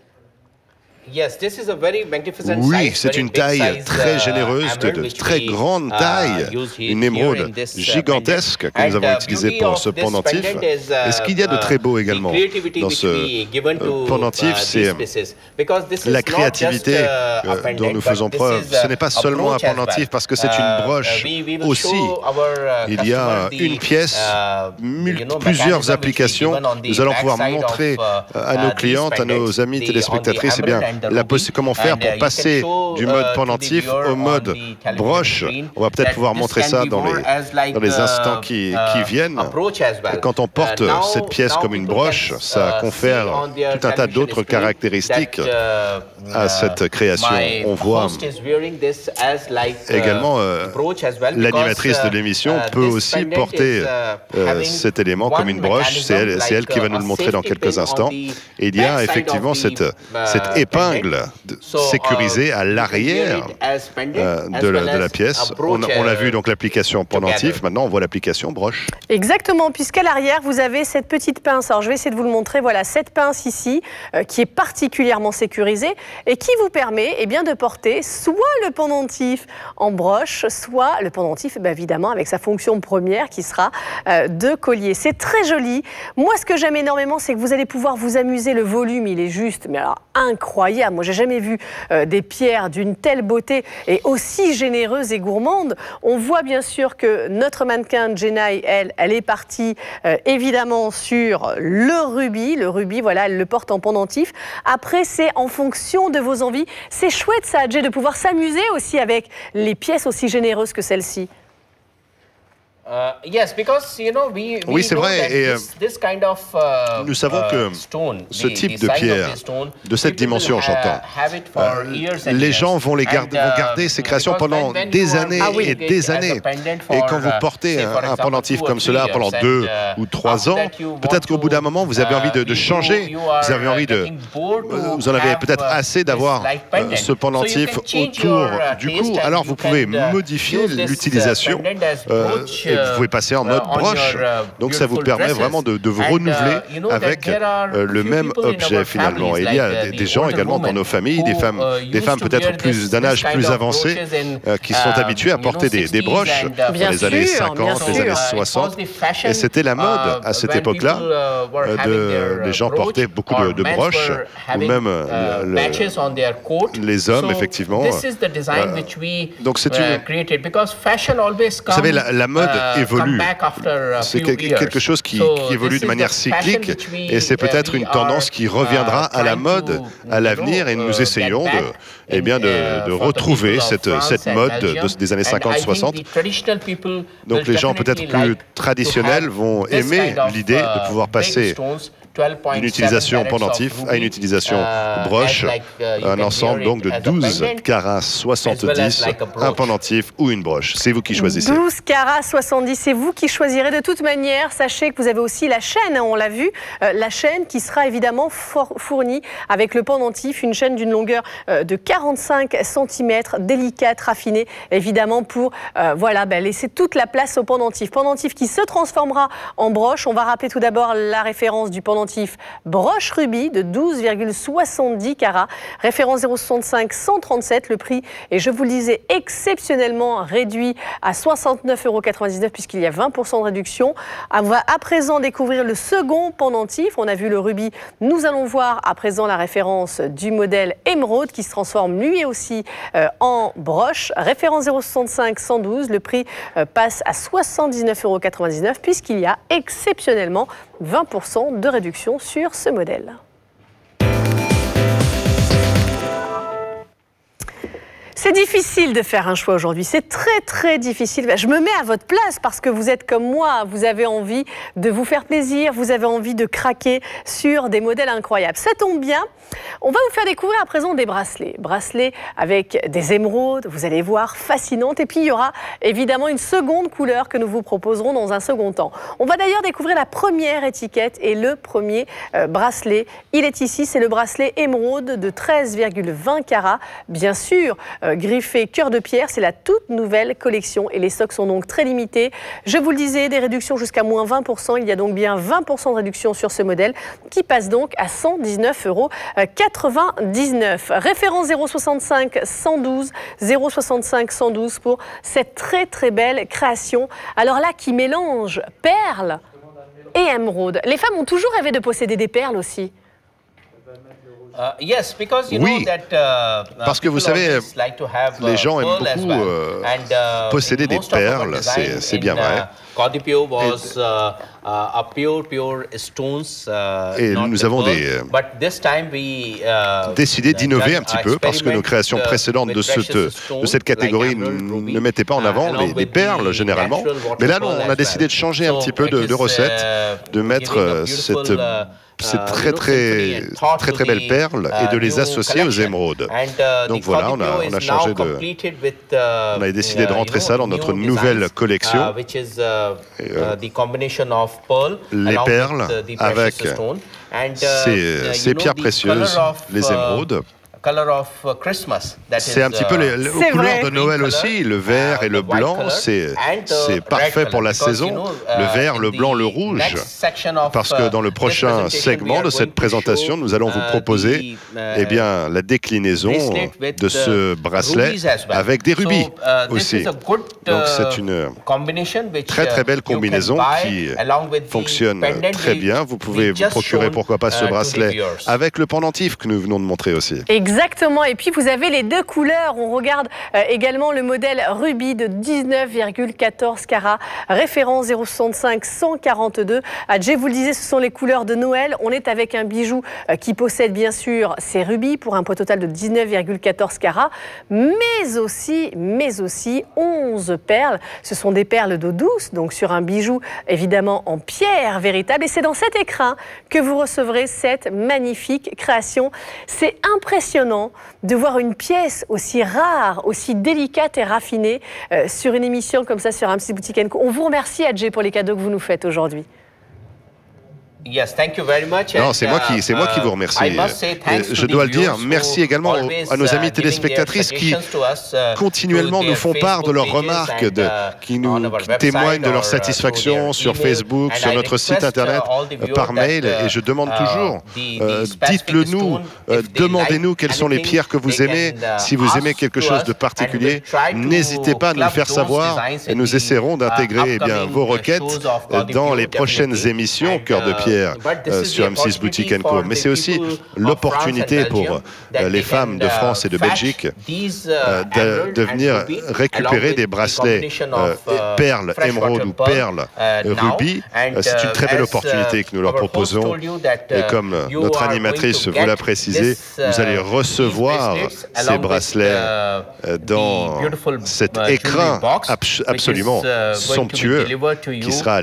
G: Oui, c'est une taille très généreuse, de très grande taille, une émeraude gigantesque que nous avons utilisée pour ce pendentif. Et ce qu'il y a de très beau également dans ce pendentif, c'est la créativité dont nous faisons preuve. Ce n'est pas seulement un pendentif parce que c'est une broche aussi. Il y a une pièce, plusieurs applications. Nous allons pouvoir montrer à nos clientes, à nos amis téléspectatrices, eh bien, comment faire pour passer du mode pendentif au mode broche. On va peut-être pouvoir montrer ça dans les instants qui viennent. Quand on porte cette pièce comme une broche, ça confère tout un tas d'autres caractéristiques à cette création. On voit également l'animatrice de l'émission peut aussi porter cet élément comme une broche. C'est elle qui va nous le montrer dans quelques instants. Et il y a effectivement cette épingle sécurisée à l'arrière de la pièce. On a vu donc l'application pendentif, maintenant on voit l'application broche.
F: Exactement, puisqu'à l'arrière vous avez cette petite pince. Alors je vais essayer de vous le montrer. Voilà, cette pince ici qui est particulièrement sécurisée et qui vous permet de porter soit le pendentif en broche, soit le pendentif évidemment avec sa fonction première qui sera de collier. C'est très joli. Moi ce que j'aime énormément, c'est que vous allez pouvoir vous amuser. Le volume il est juste, mais alors incroyable. Moi j'ai jamais vu des pierres d'une telle beauté et aussi généreuse et gourmande. On voit bien sûr que notre mannequin Jenai, elle est partie évidemment sur le rubis. Le rubis, voilà, elle le porte en pendentif. Après, c'est en fonction de vos envies. C'est chouette ça, Jay, de pouvoir s'amuser aussi avec les pièces aussi généreuses que celle-ci.
G: Oui, c'est vrai. Et nous savons que ce type de pierre, de cette dimension, j'entends, les gens vont garder ces créations pendant des années et des années. Et quand vous portez un pendentif comme cela pendant 2 ou 3 ans, peut-être qu'au bout d'un moment, vous avez envie de changer. Vous avez envie vous en avez peut-être assez d'avoir ce pendentif autour du cou. Alors vous pouvez modifier l'utilisation. Vous pouvez passer en mode broche. Donc ça vous permet vraiment de vous renouveler avec le même objet finalement. Et il y a des gens également dans nos familles, des femmes peut-être d'un âge plus avancé, qui sont habituées à porter des broches dans les années 50, les années 60. Et c'était la mode à cette époque-là. Les gens portaient beaucoup de broches, ou même les hommes, effectivement. Donc c'est vous savez, la mode évolue. C'est quelque chose qui évolue de manière cyclique et c'est peut-être une tendance qui reviendra à la mode à l'avenir et nous essayons de retrouver cette mode des années 50-60. Donc les gens peut-être plus traditionnels vont aimer l'idée de pouvoir passer d'une utilisation pendentif à une utilisation broche, un ensemble donc de 12 carats 70, un pendentif ou une broche. C'est vous qui choisissez.
F: 12 carats 70, c'est vous qui choisirez. De toute manière, sachez que vous avez aussi la chaîne, on l'a vu, la chaîne qui sera évidemment fournie avec le pendentif, une chaîne d'une longueur de 45 cm, délicate, raffinée, évidemment pour laisser toute la place au pendentif. Pendentif qui se transformera en broche. On va rappeler tout d'abord la référence du pendentif broche rubis de 12,70 carats, référence 0,65 137. Le prix est, je vous le disais, exceptionnellement réduit à 69,99 € puisqu'il y a 20% de réduction. On va à présent découvrir le second pendentif. On a vu le rubis. Nous allons voir à présent la référence du modèle émeraude qui se transforme lui aussi en broche. Référence 0,65 112. Le prix passe à 79,99 € puisqu'il y a exceptionnellement 20% de réduction sur ce modèle. C'est difficile de faire un choix aujourd'hui, c'est très difficile. Je me mets à votre place parce que vous êtes comme moi, vous avez envie de vous faire plaisir, vous avez envie de craquer sur des modèles incroyables. Ça tombe bien, on va vous faire découvrir à présent des bracelets. Bracelets avec des émeraudes, vous allez voir, fascinantes. Et puis il y aura évidemment une seconde couleur que nous vous proposerons dans un second temps. On va d'ailleurs découvrir la première étiquette et le premier bracelet. Il est ici, c'est le bracelet émeraude de 13,20 carats. Bien sûr, griffé cœur de pierre, c'est la toute nouvelle collection et les stocks sont donc très limités. Je vous le disais, des réductions jusqu'à moins 20%. Il y a donc bien 20% de réduction sur ce modèle qui passe donc à 119,99 €. Référence 0,65 112, 0,65 112 pour cette très belle création. Alors là, qui mélange perles et émeraude. Les femmes ont toujours rêvé de posséder des perles aussi.
G: Oui, parce que vous savez, les gens aiment beaucoup posséder des perles, c'est bien vrai. Et nous avons décidé d'innover un petit peu parce que nos créations précédentes de cette catégorie ne mettaient pas en avant les perles généralement. Mais là, on a décidé de changer un petit peu de recette, de mettre ces très belles perles et de les associer aux émeraudes. Donc voilà, on a changé on a décidé de rentrer ça dans notre nouvelle collection. Les perles avec ces pierres précieuses, les émeraudes. C'est un petit peu les couleurs de Noël aussi, le vert et le blanc, c'est parfait pour la saison, le vert, le blanc, le rouge, parce que dans le prochain segment de cette présentation, nous allons vous proposer la déclinaison de ce bracelet avec des rubis aussi. Donc c'est une très belle combinaison qui fonctionne très bien. Vous pouvez vous procurer pourquoi pas ce bracelet avec le pendentif que nous venons de montrer aussi.
F: Exactement, et puis vous avez les deux couleurs. On regarde également le modèle rubis de 19,14 carats, référence 0,65 142. Jay vous le disait, ce sont les couleurs de Noël. On est avec un bijou qui possède bien sûr ces rubis pour un poids total de 19,14 carats, mais aussi 11 perles. Ce sont des perles d'eau douce, donc sur un bijou évidemment en pierre véritable. Et c'est dans cet écrin que vous recevrez cette magnifique création. C'est impressionnant de voir une pièce aussi rare, aussi délicate et raffinée sur une émission comme ça sur M6 Boutique & Co. On vous remercie, Jay, pour les cadeaux que vous nous faites aujourd'hui.
G: Non, c'est moi qui vous remercie. Je dois le dire, merci également à nos amies téléspectatrices qui continuellement nous font part de leurs remarques, qui témoignent de leur satisfaction sur Facebook, sur notre site internet, par mail. Et je demande toujours, dites-le nous, demandez-nous quelles sont les pierres que vous aimez. Si vous aimez quelque chose de particulier, n'hésitez pas à nous le faire savoir et nous essaierons d'intégrer vos requêtes dans les prochaines émissions Cœur de Pierre sur M6 Boutique & Co. Mais c'est aussi l'opportunité pour les femmes de France et de Belgique de venir récupérer des bracelets perles, émeraudes ou perles, rubis. C'est une très belle opportunité que nous leur proposons. Et comme notre animatrice vous l'a précisé, vous allez recevoir ces bracelets dans cet écrin absolument somptueux qui vous sera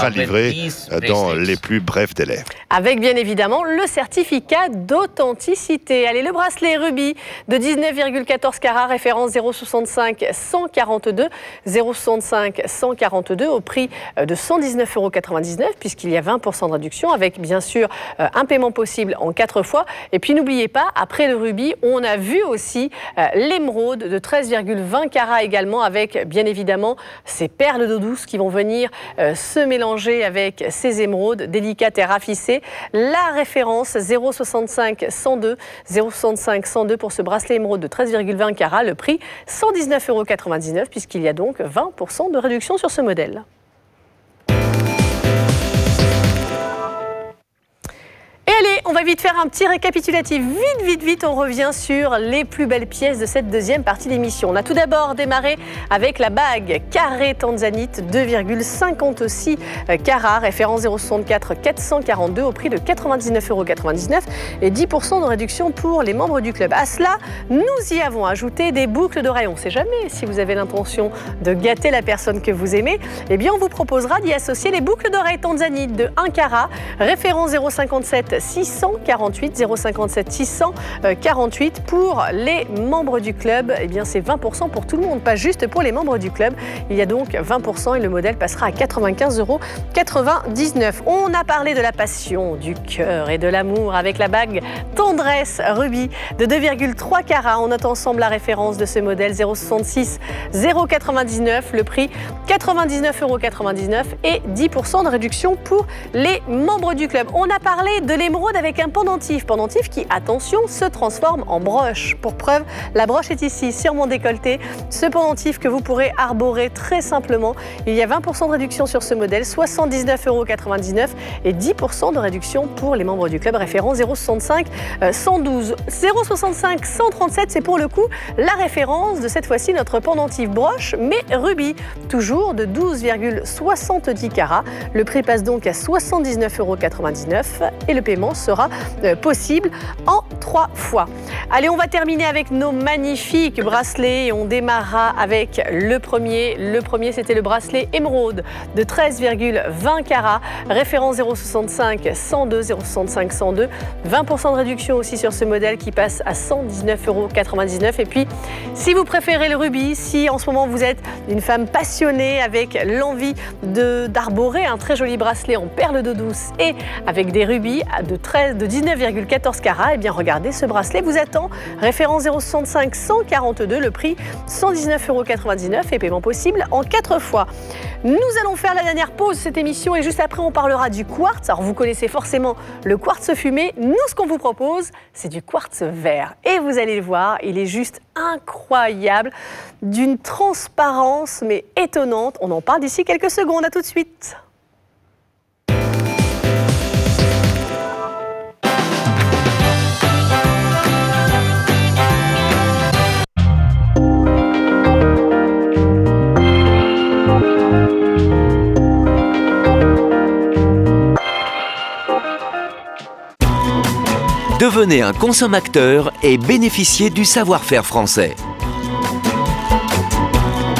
G: livré dans les plus brefs délais.
F: Avec bien évidemment le certificat d'authenticité. Allez, le bracelet rubis de 19,14 carats, référence 0,65 142, 0,65 142 au prix de 119,99 € puisqu'il y a 20% de réduction avec bien sûr un paiement possible en 4 fois. Et puis n'oubliez pas, après le rubis, on a vu aussi l'émeraude de 13,20 carats également avec bien évidemment ces perles d'eau douce qui vont venir se mélanger avec ces émeraudes délicates et rafissées. La référence 0,65 102, 0,65 102 pour ce bracelet émeraude de 13,20 carats, le prix 119,99 € puisqu'il y a donc 20% de réduction sur ce modèle. Et allez, on va vite faire un petit récapitulatif. Vite, on revient sur les plus belles pièces de cette deuxième partie d'émission. On a tout d'abord démarré avec la bague carrée tanzanite 2,56 carats, référence 0,64 442 au prix de 99,99 € et 10% de réduction pour les membres du club. À cela, nous y avons ajouté des boucles d'oreilles. On ne sait jamais si vous avez l'intention de gâter la personne que vous aimez. Eh bien, on vous proposera d'y associer les boucles d'oreilles tanzanite de 1 carat, référence 0,57 648, 057 648 pour les membres du club. Eh bien, c'est 20% pour tout le monde, pas juste pour les membres du club. Il y a donc 20% et le modèle passera à 95,99 €. On a parlé de la passion, du cœur et de l'amour avec la bague tendresse rubis de 2,3 carats. On note ensemble la référence de ce modèle 066 099, le prix 99,99 € et 10% de réduction pour les membres du club. On a parlé de l'émeraude l'émeraude avec un pendentif. Pendentif qui, attention, se transforme en broche. Pour preuve, la broche est ici, sur mon décolleté. Ce pendentif que vous pourrez arborer très simplement. Il y a 20% de réduction sur ce modèle, 79,99 € et 10% de réduction pour les membres du club référent 065 112. 065 137, c'est pour le coup la référence de cette fois-ci notre pendentif broche, mais rubis, toujours de 12,70 carats. Le prix passe donc à 79,99 € et le paiement sera possible en 3 fois. Allez, on va terminer avec nos magnifiques bracelets. On démarrera avec le premier. Le premier, c'était le bracelet émeraude de 13,20 carats, référence 065 102, 065 102. 20% de réduction aussi sur ce modèle qui passe à 119,99 €. Et puis, si vous préférez le rubis, si en ce moment vous êtes une femme passionnée avec l'envie d'arborer un très joli bracelet en perles d'eau douce et avec des rubis de 19,14 carats, eh bien regardez, ce bracelet vous attend. Référence 065 142, le prix 119,99 € et paiement possible en 4 fois. Nous allons faire la dernière pause de cette émission et juste après on parlera du quartz. Alors vous connaissez forcément le quartz fumé. Nous, ce qu'on vous propose, c'est du quartz vert. Et vous allez le voir, il est juste incroyable, d'une transparence mais étonnante. On en parle d'ici quelques secondes. À tout de suite.
I: Devenez un consommateur et bénéficiez du savoir-faire français.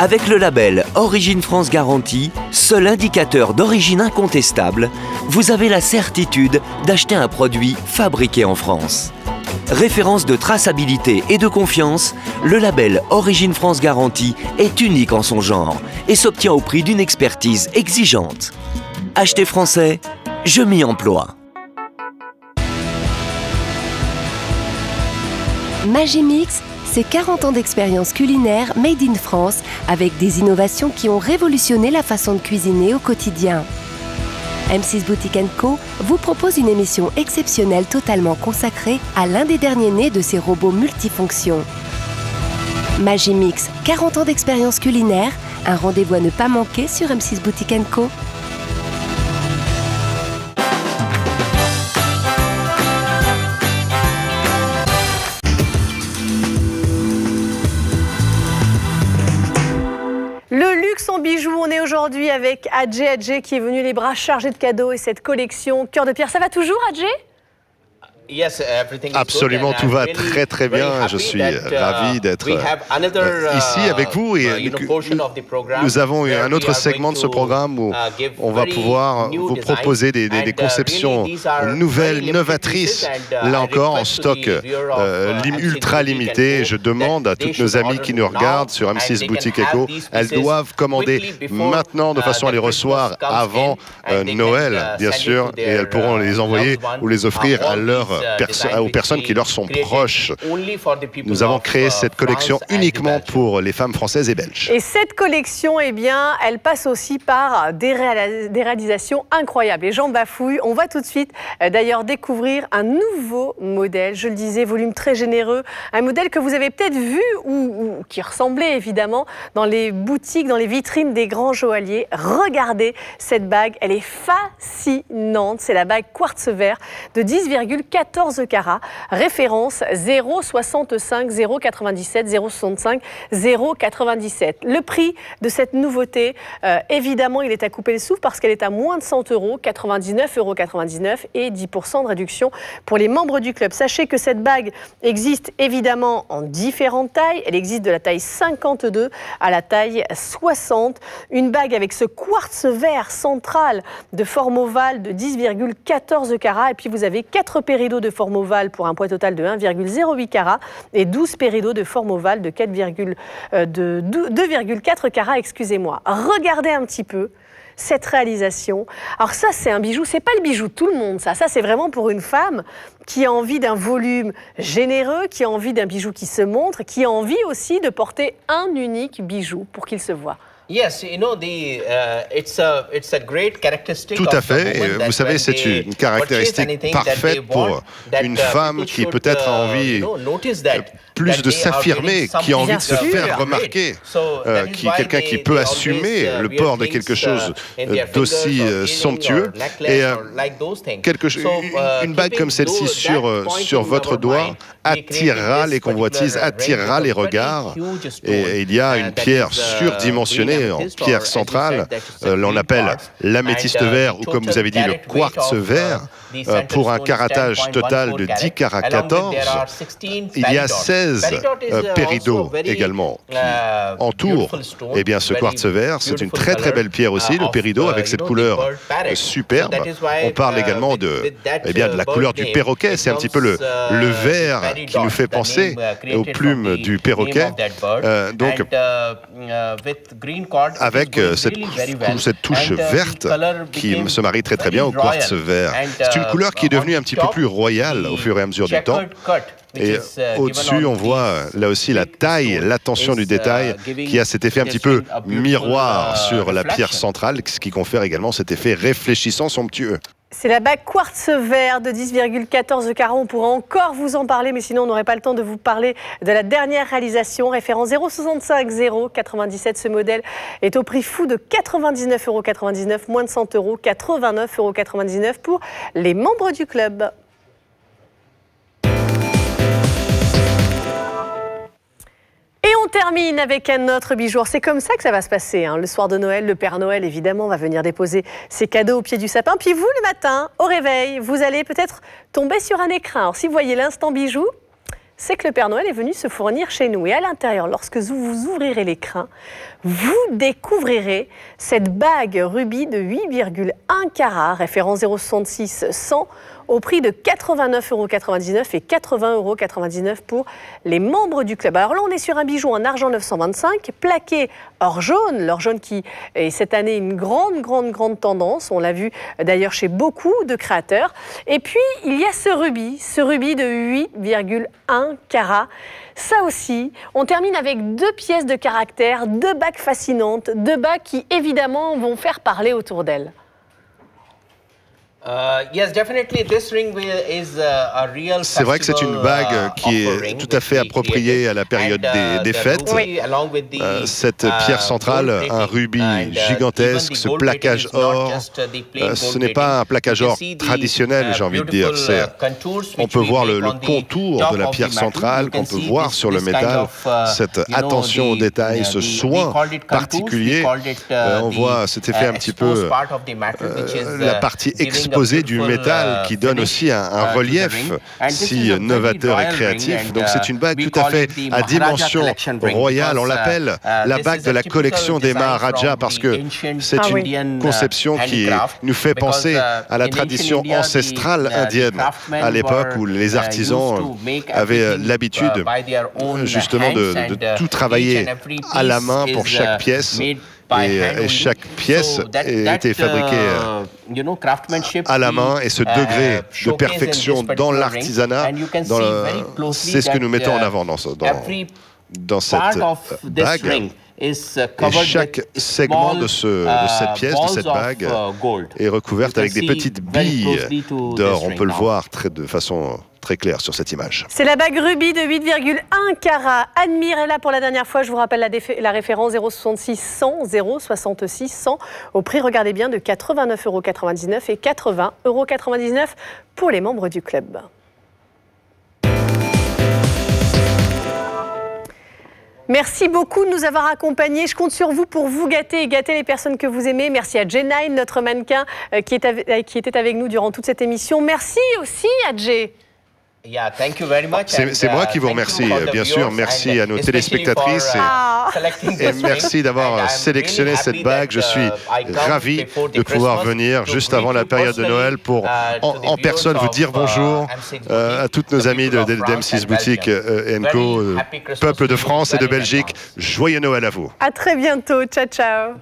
I: Avec le label Origine France Garantie, seul indicateur d'origine incontestable, vous avez la certitude d'acheter un produit fabriqué en France. Référence de traçabilité et de confiance, le label Origine France Garantie est unique en son genre et s'obtient au prix d'une expertise exigeante. Acheter français, je m'y emploie.
H: Magimix, c'est 40 ans d'expérience culinaire made in France avec des innovations qui ont révolutionné la façon de cuisiner au quotidien. M6 Boutique & Co vous propose une émission exceptionnelle totalement consacrée à l'un des derniers nés de ces robots multifonctions. Magimix, 40 ans d'expérience culinaire, un rendez-vous à ne pas manquer sur M6 Boutique & Co.
F: En bijoux, on est aujourd'hui avec Adjé qui est venu les bras chargés de cadeaux et cette collection Cœur de Pierre. Ça va toujours, Adjé?
G: Absolument, tout va très très bien. Je suis ravi d'être ici avec vous et nous avons un autre segment de ce programme où on va pouvoir vous proposer des conceptions nouvelles, novatrices, là encore en stock ultra limité. Je demande à toutes nos amies qui nous regardent sur M6 Boutique & Co, elles doivent commander maintenant de façon à les recevoir avant Noël, bien sûr, et elles pourront les envoyer ou les offrir à aux personnes qui leur sont proches. Nous avons créé cette collection uniquement pour les femmes françaises et belges.
F: Et cette collection, eh bien, elle passe aussi par des réalisations incroyables. Les gens bafouillent. On va tout de suite, d'ailleurs, découvrir un nouveau modèle. Je le disais, volume très généreux. Un modèle que vous avez peut-être vu ou qui ressemblait évidemment dans les boutiques, dans les vitrines des grands joailliers. Regardez cette bague. Elle est fascinante. C'est la bague quartz vert de 10,14 carats, référence 0,65, 0,97, 0,65, 0,97. Le prix de cette nouveauté, évidemment, il est à couper le souffle parce qu'elle est à moins de 100 €, 99,99 € et 10% de réduction pour les membres du club. Sachez que cette bague existe évidemment en différentes tailles. Elle existe de la taille 52 à la taille 60. Une bague avec ce quartz vert central de forme ovale de 10,14 carats. Et puis vous avez 4 péridots de forme ovale pour un poids total de 1,08 carats et 12 péridots de forme ovale de 2,4 carats, excusez-moi. Regardez un petit peu cette réalisation. Alors ça, c'est un bijou, c'est pas le bijou de tout le monde, ça. Ça, c'est vraiment pour une femme qui a envie d'un volume généreux, qui a envie d'un bijou qui se montre, qui a envie aussi de porter un unique bijou pour qu'il se voie.
G: Tout à fait. Et vous savez, c'est une caractéristique parfaite pour une femme qui peut-être a envie plus de s'affirmer, qui a envie de se faire remarquer, quelqu'un qui peut assumer le port de quelque chose d'aussi somptueux. Et une bague comme celle-ci sur votre doigt attirera les convoitises, attirera les regards. Et il y a une pierre surdimensionnée en pierre centrale, l'on appelle l'améthyste vert, ou comme vous avez dit, le quartz vert, pour un caratage total de 10 carats 14. Il y a 16 péridots également qui entourent ce quartz vert. C'est une très très belle pierre aussi, le péridot, avec cette couleur superbe. On parle également de la couleur du perroquet. C'est un petit peu le vert qui nous fait penser aux plumes du perroquet. Donc, avec cette touche verte qui se marie très très bien au quartz vert. C'est une couleur qui est devenue un petit peu plus royale au fur et à mesure du temps. Et au-dessus, on voit là aussi la taille, l'attention du détail qui a cet effet un petit peu miroir sur la pierre centrale, ce qui confère également cet effet réfléchissant somptueux.
F: C'est la bague quartz vert de 10,14 carats. On pourra encore vous en parler, mais sinon on n'aurait pas le temps de vous parler de la dernière réalisation. Référence 065 097. Ce modèle est au prix fou de 99,99 €, moins de 100 €, 89,99 € pour les membres du club. Et on termine avec un autre bijou. C'est comme ça que ça va se passer. Le soir de Noël, le Père Noël, évidemment, va venir déposer ses cadeaux au pied du sapin. Puis vous, le matin, au réveil, vous allez peut-être tomber sur un écrin. Alors, si vous voyez l'instant bijou, c'est que le Père Noël est venu se fournir chez nous. Et à l'intérieur, lorsque vous ouvrirez l'écrin, vous découvrirez cette bague rubis de 8,1 carats, référence 066 100, au prix de 89,99 € et 80,99 € pour les membres du club. Alors là, on est sur un bijou en argent 925, plaqué or jaune. L'or jaune qui est cette année une grande tendance. On l'a vu d'ailleurs chez beaucoup de créateurs. Et puis, il y a ce rubis de 8,1 carats. Ça aussi, on termine avec 2 pièces de caractère, 2 bagues fascinantes, 2 bagues qui, évidemment, vont faire parler autour d'elles.
G: C'est vrai que c'est une bague qui est tout à fait appropriée à la période des fêtes. Cette pierre centrale, un rubis gigantesque, ce plaquage or, ce n'est pas un plaquage or traditionnel, j'ai envie de dire. On peut voir le contour de la pierre centrale, qu'on peut voir sur le métal, cette attention au détail, ce soin particulier. On voit cet effet un petit peu, la partie exposée du métal qui donne aussi un relief si novateur et créatif. Donc c'est une bague tout à fait à dimension royale. On l'appelle la bague de la collection des Maharajas parce que c'est une conception qui nous fait penser à la tradition ancestrale indienne à l'époque où les artisans avaient l'habitude justement de tout travailler à la main pour chaque pièce. Et chaque pièce était fabriquée à la main, et ce degré de perfection dans l'artisanat, c'est ce que nous mettons en avant dans cette bague. Et chaque segment de cette pièce, de cette bague, est recouverte avec des petites billes d'or. On peut le voir de façon très claire sur cette image.
F: C'est la bague rubis de 8,1 carats. Admirez-la pour la dernière fois. Je vous rappelle la référence 066 100, 066 100, au prix, regardez bien, de 89,99 € et 80,99 € pour les membres du club. Merci beaucoup de nous avoir accompagnés. Je compte sur vous pour vous gâter et gâter les personnes que vous aimez. Merci à Jenai, notre mannequin, qui était avec nous durant toute cette émission. Merci aussi à Jay.
G: C'est moi qui vous remercie, bien sûr. Merci à nos téléspectatrices et merci d'avoir sélectionné cette bague. Je suis ravi de pouvoir venir juste avant la période de Noël pour en personne vous dire bonjour à toutes nos amies de M6 Boutique Co, peuple de France et de Belgique. Joyeux Noël à vous.
F: À très bientôt. Ciao, ciao.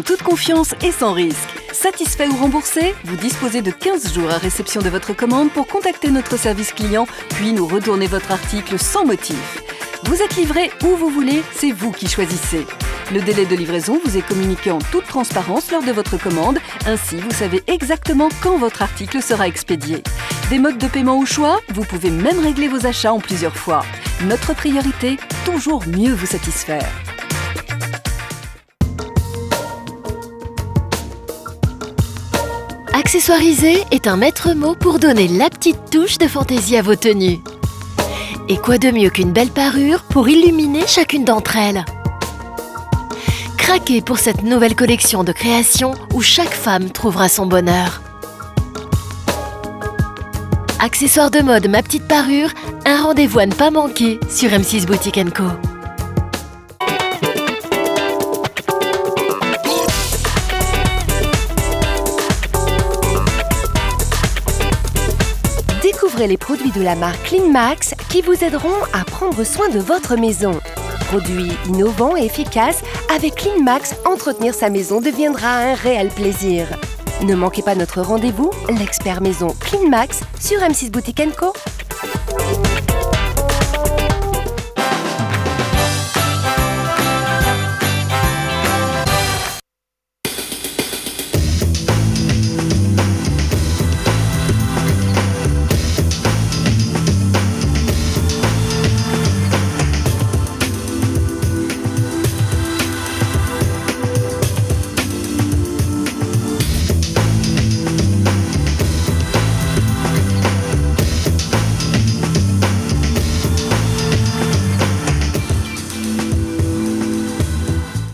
D: en toute confiance et sans risque. Satisfait ou remboursé, vous disposez de 15 jours à réception de votre commande pour contacter notre service client, puis nous retourner votre article sans motif. Vous êtes livré où vous voulez, c'est vous qui choisissez. Le délai de livraison vous est communiqué en toute transparence lors de votre commande. Ainsi, vous savez exactement quand votre article sera expédié. Des modes de paiement au choix, vous pouvez même régler vos achats en plusieurs fois. Notre priorité, toujours mieux vous satisfaire.
E: Accessoiriser est un maître mot pour donner la petite touche de fantaisie à vos tenues. Et quoi de mieux qu'une belle parure pour illuminer chacune d'entre elles? Craquez pour cette nouvelle collection de création où chaque femme trouvera son bonheur. Accessoires de mode Ma Petite Parure, un rendez-vous à ne pas manquer sur M6 Boutique & Co.
H: Découvrez les produits de la marque Clean Max qui vous aideront à prendre soin de votre maison. Produits innovants et efficaces, avec Clean Max, entretenir sa maison deviendra un réel plaisir. Ne manquez pas notre rendez-vous, l'expert maison Clean Max sur M6 Boutique & Co.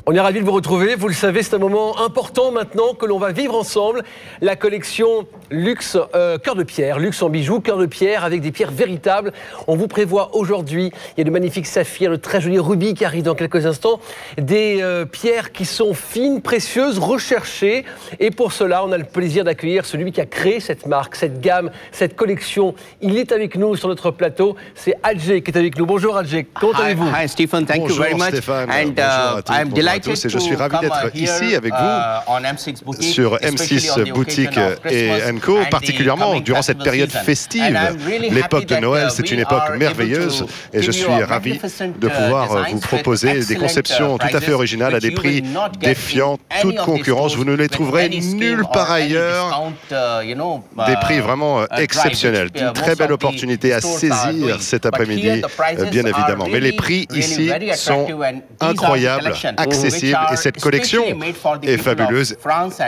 J: On est ravis de vous retrouver. Vous le savez, c'est un moment important maintenant que l'on va vivre ensemble. La collection Luxe Cœur de Pierre, Luxe en bijoux, Cœur de Pierre avec des pierres véritables. On vous prévoit aujourd'hui, il y a de magnifiques saphirs, de très jolis rubis qui arrivent dans quelques instants. Des pierres qui sont fines, précieuses, recherchées. Et pour cela, on a le plaisir d'accueillir celui qui a créé cette marque, cette gamme, cette collection. Il est avec nous sur notre plateau. C'est Adjé qui est avec nous. Bonjour Adjé, comment allez-vous?
K: Hi Stephen, thank you very much.
G: Stéphane.
K: And I'm delighted
G: et je suis ravi d'être ici avec vous sur M6 Boutique et Co, particulièrement durant cette période festive. L'époque de Noël, c'est une époque merveilleuse et je suis ravi de pouvoir vous proposer des conceptions tout à fait originales à des prix défiant toute concurrence. Vous ne les trouverez nulle part ailleurs. Des prix vraiment exceptionnels. Une très belle opportunité à saisir cet après-midi, bien évidemment. Mais les prix ici sont incroyables, accessibles. Et cette collection est fabuleuse,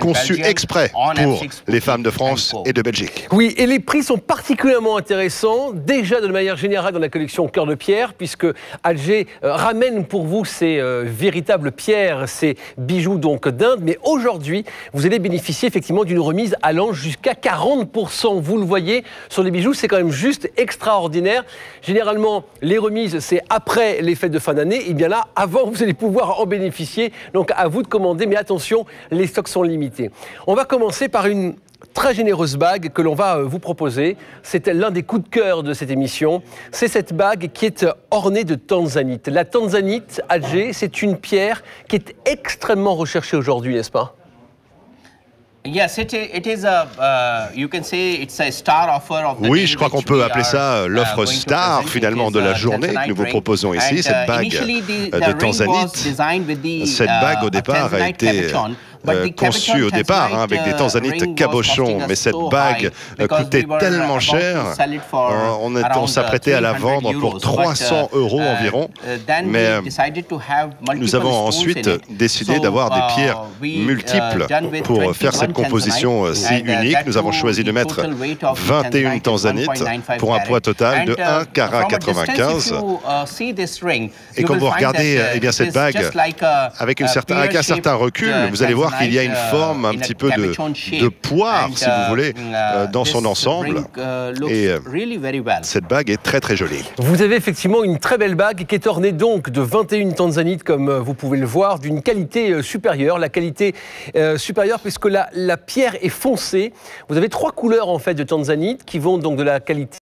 G: conçue exprès pour les femmes de France et de Belgique.
J: Oui, et les prix sont particulièrement intéressants, déjà de manière générale dans la collection Cœur de Pierre, puisque Adjé ramène pour vous ces véritables pierres, ces bijoux donc d'Inde. Mais aujourd'hui, vous allez bénéficier effectivement d'une remise allant jusqu'à 40%. Vous le voyez, sur les bijoux, c'est quand même juste extraordinaire. Généralement, les remises, c'est après les fêtes de fin d'année. Et bien là, avant, vous allez pouvoir en bénéficier. Donc à vous de commander, mais attention, les stocks sont limités. On va commencer par une très généreuse bague que l'on va vous proposer. C'est l'un des coups de cœur de cette émission. C'est cette bague qui est ornée de tanzanite. La tanzanite, Adjé, c'est une pierre qui est extrêmement recherchée aujourd'hui, n'est-ce pas?
G: Oui, je crois qu'on peut appeler ça l'offre star finalement de la journée que nous vous proposons ici, cette bague de tanzanite. Cette bague au départ a été conçue au départ avec des tanzanites cabochons, mais cette bague coûtait tellement cher, on s'apprêtait à la vendre pour 300 € environ, mais nous avons ensuite décidé d'avoir des pierres multiples pour faire cette composition si unique. Nous avons choisi de mettre 21 tanzanites pour un poids total de 1 carat 95. Et quand vous regardez cette bague avec un certain recul, vous allez voir qu'il y a une forme un petit peu de poire, si vous voulez, dans son ensemble. Et cette bague est très très jolie.
J: Vous avez effectivement une très belle bague qui est ornée donc de 21 tanzanites, comme vous pouvez le voir, d'une qualité supérieure. La qualité supérieure puisque la pierre est foncée. Vous avez 3 couleurs en fait de tanzanite qui vont donc de la qualité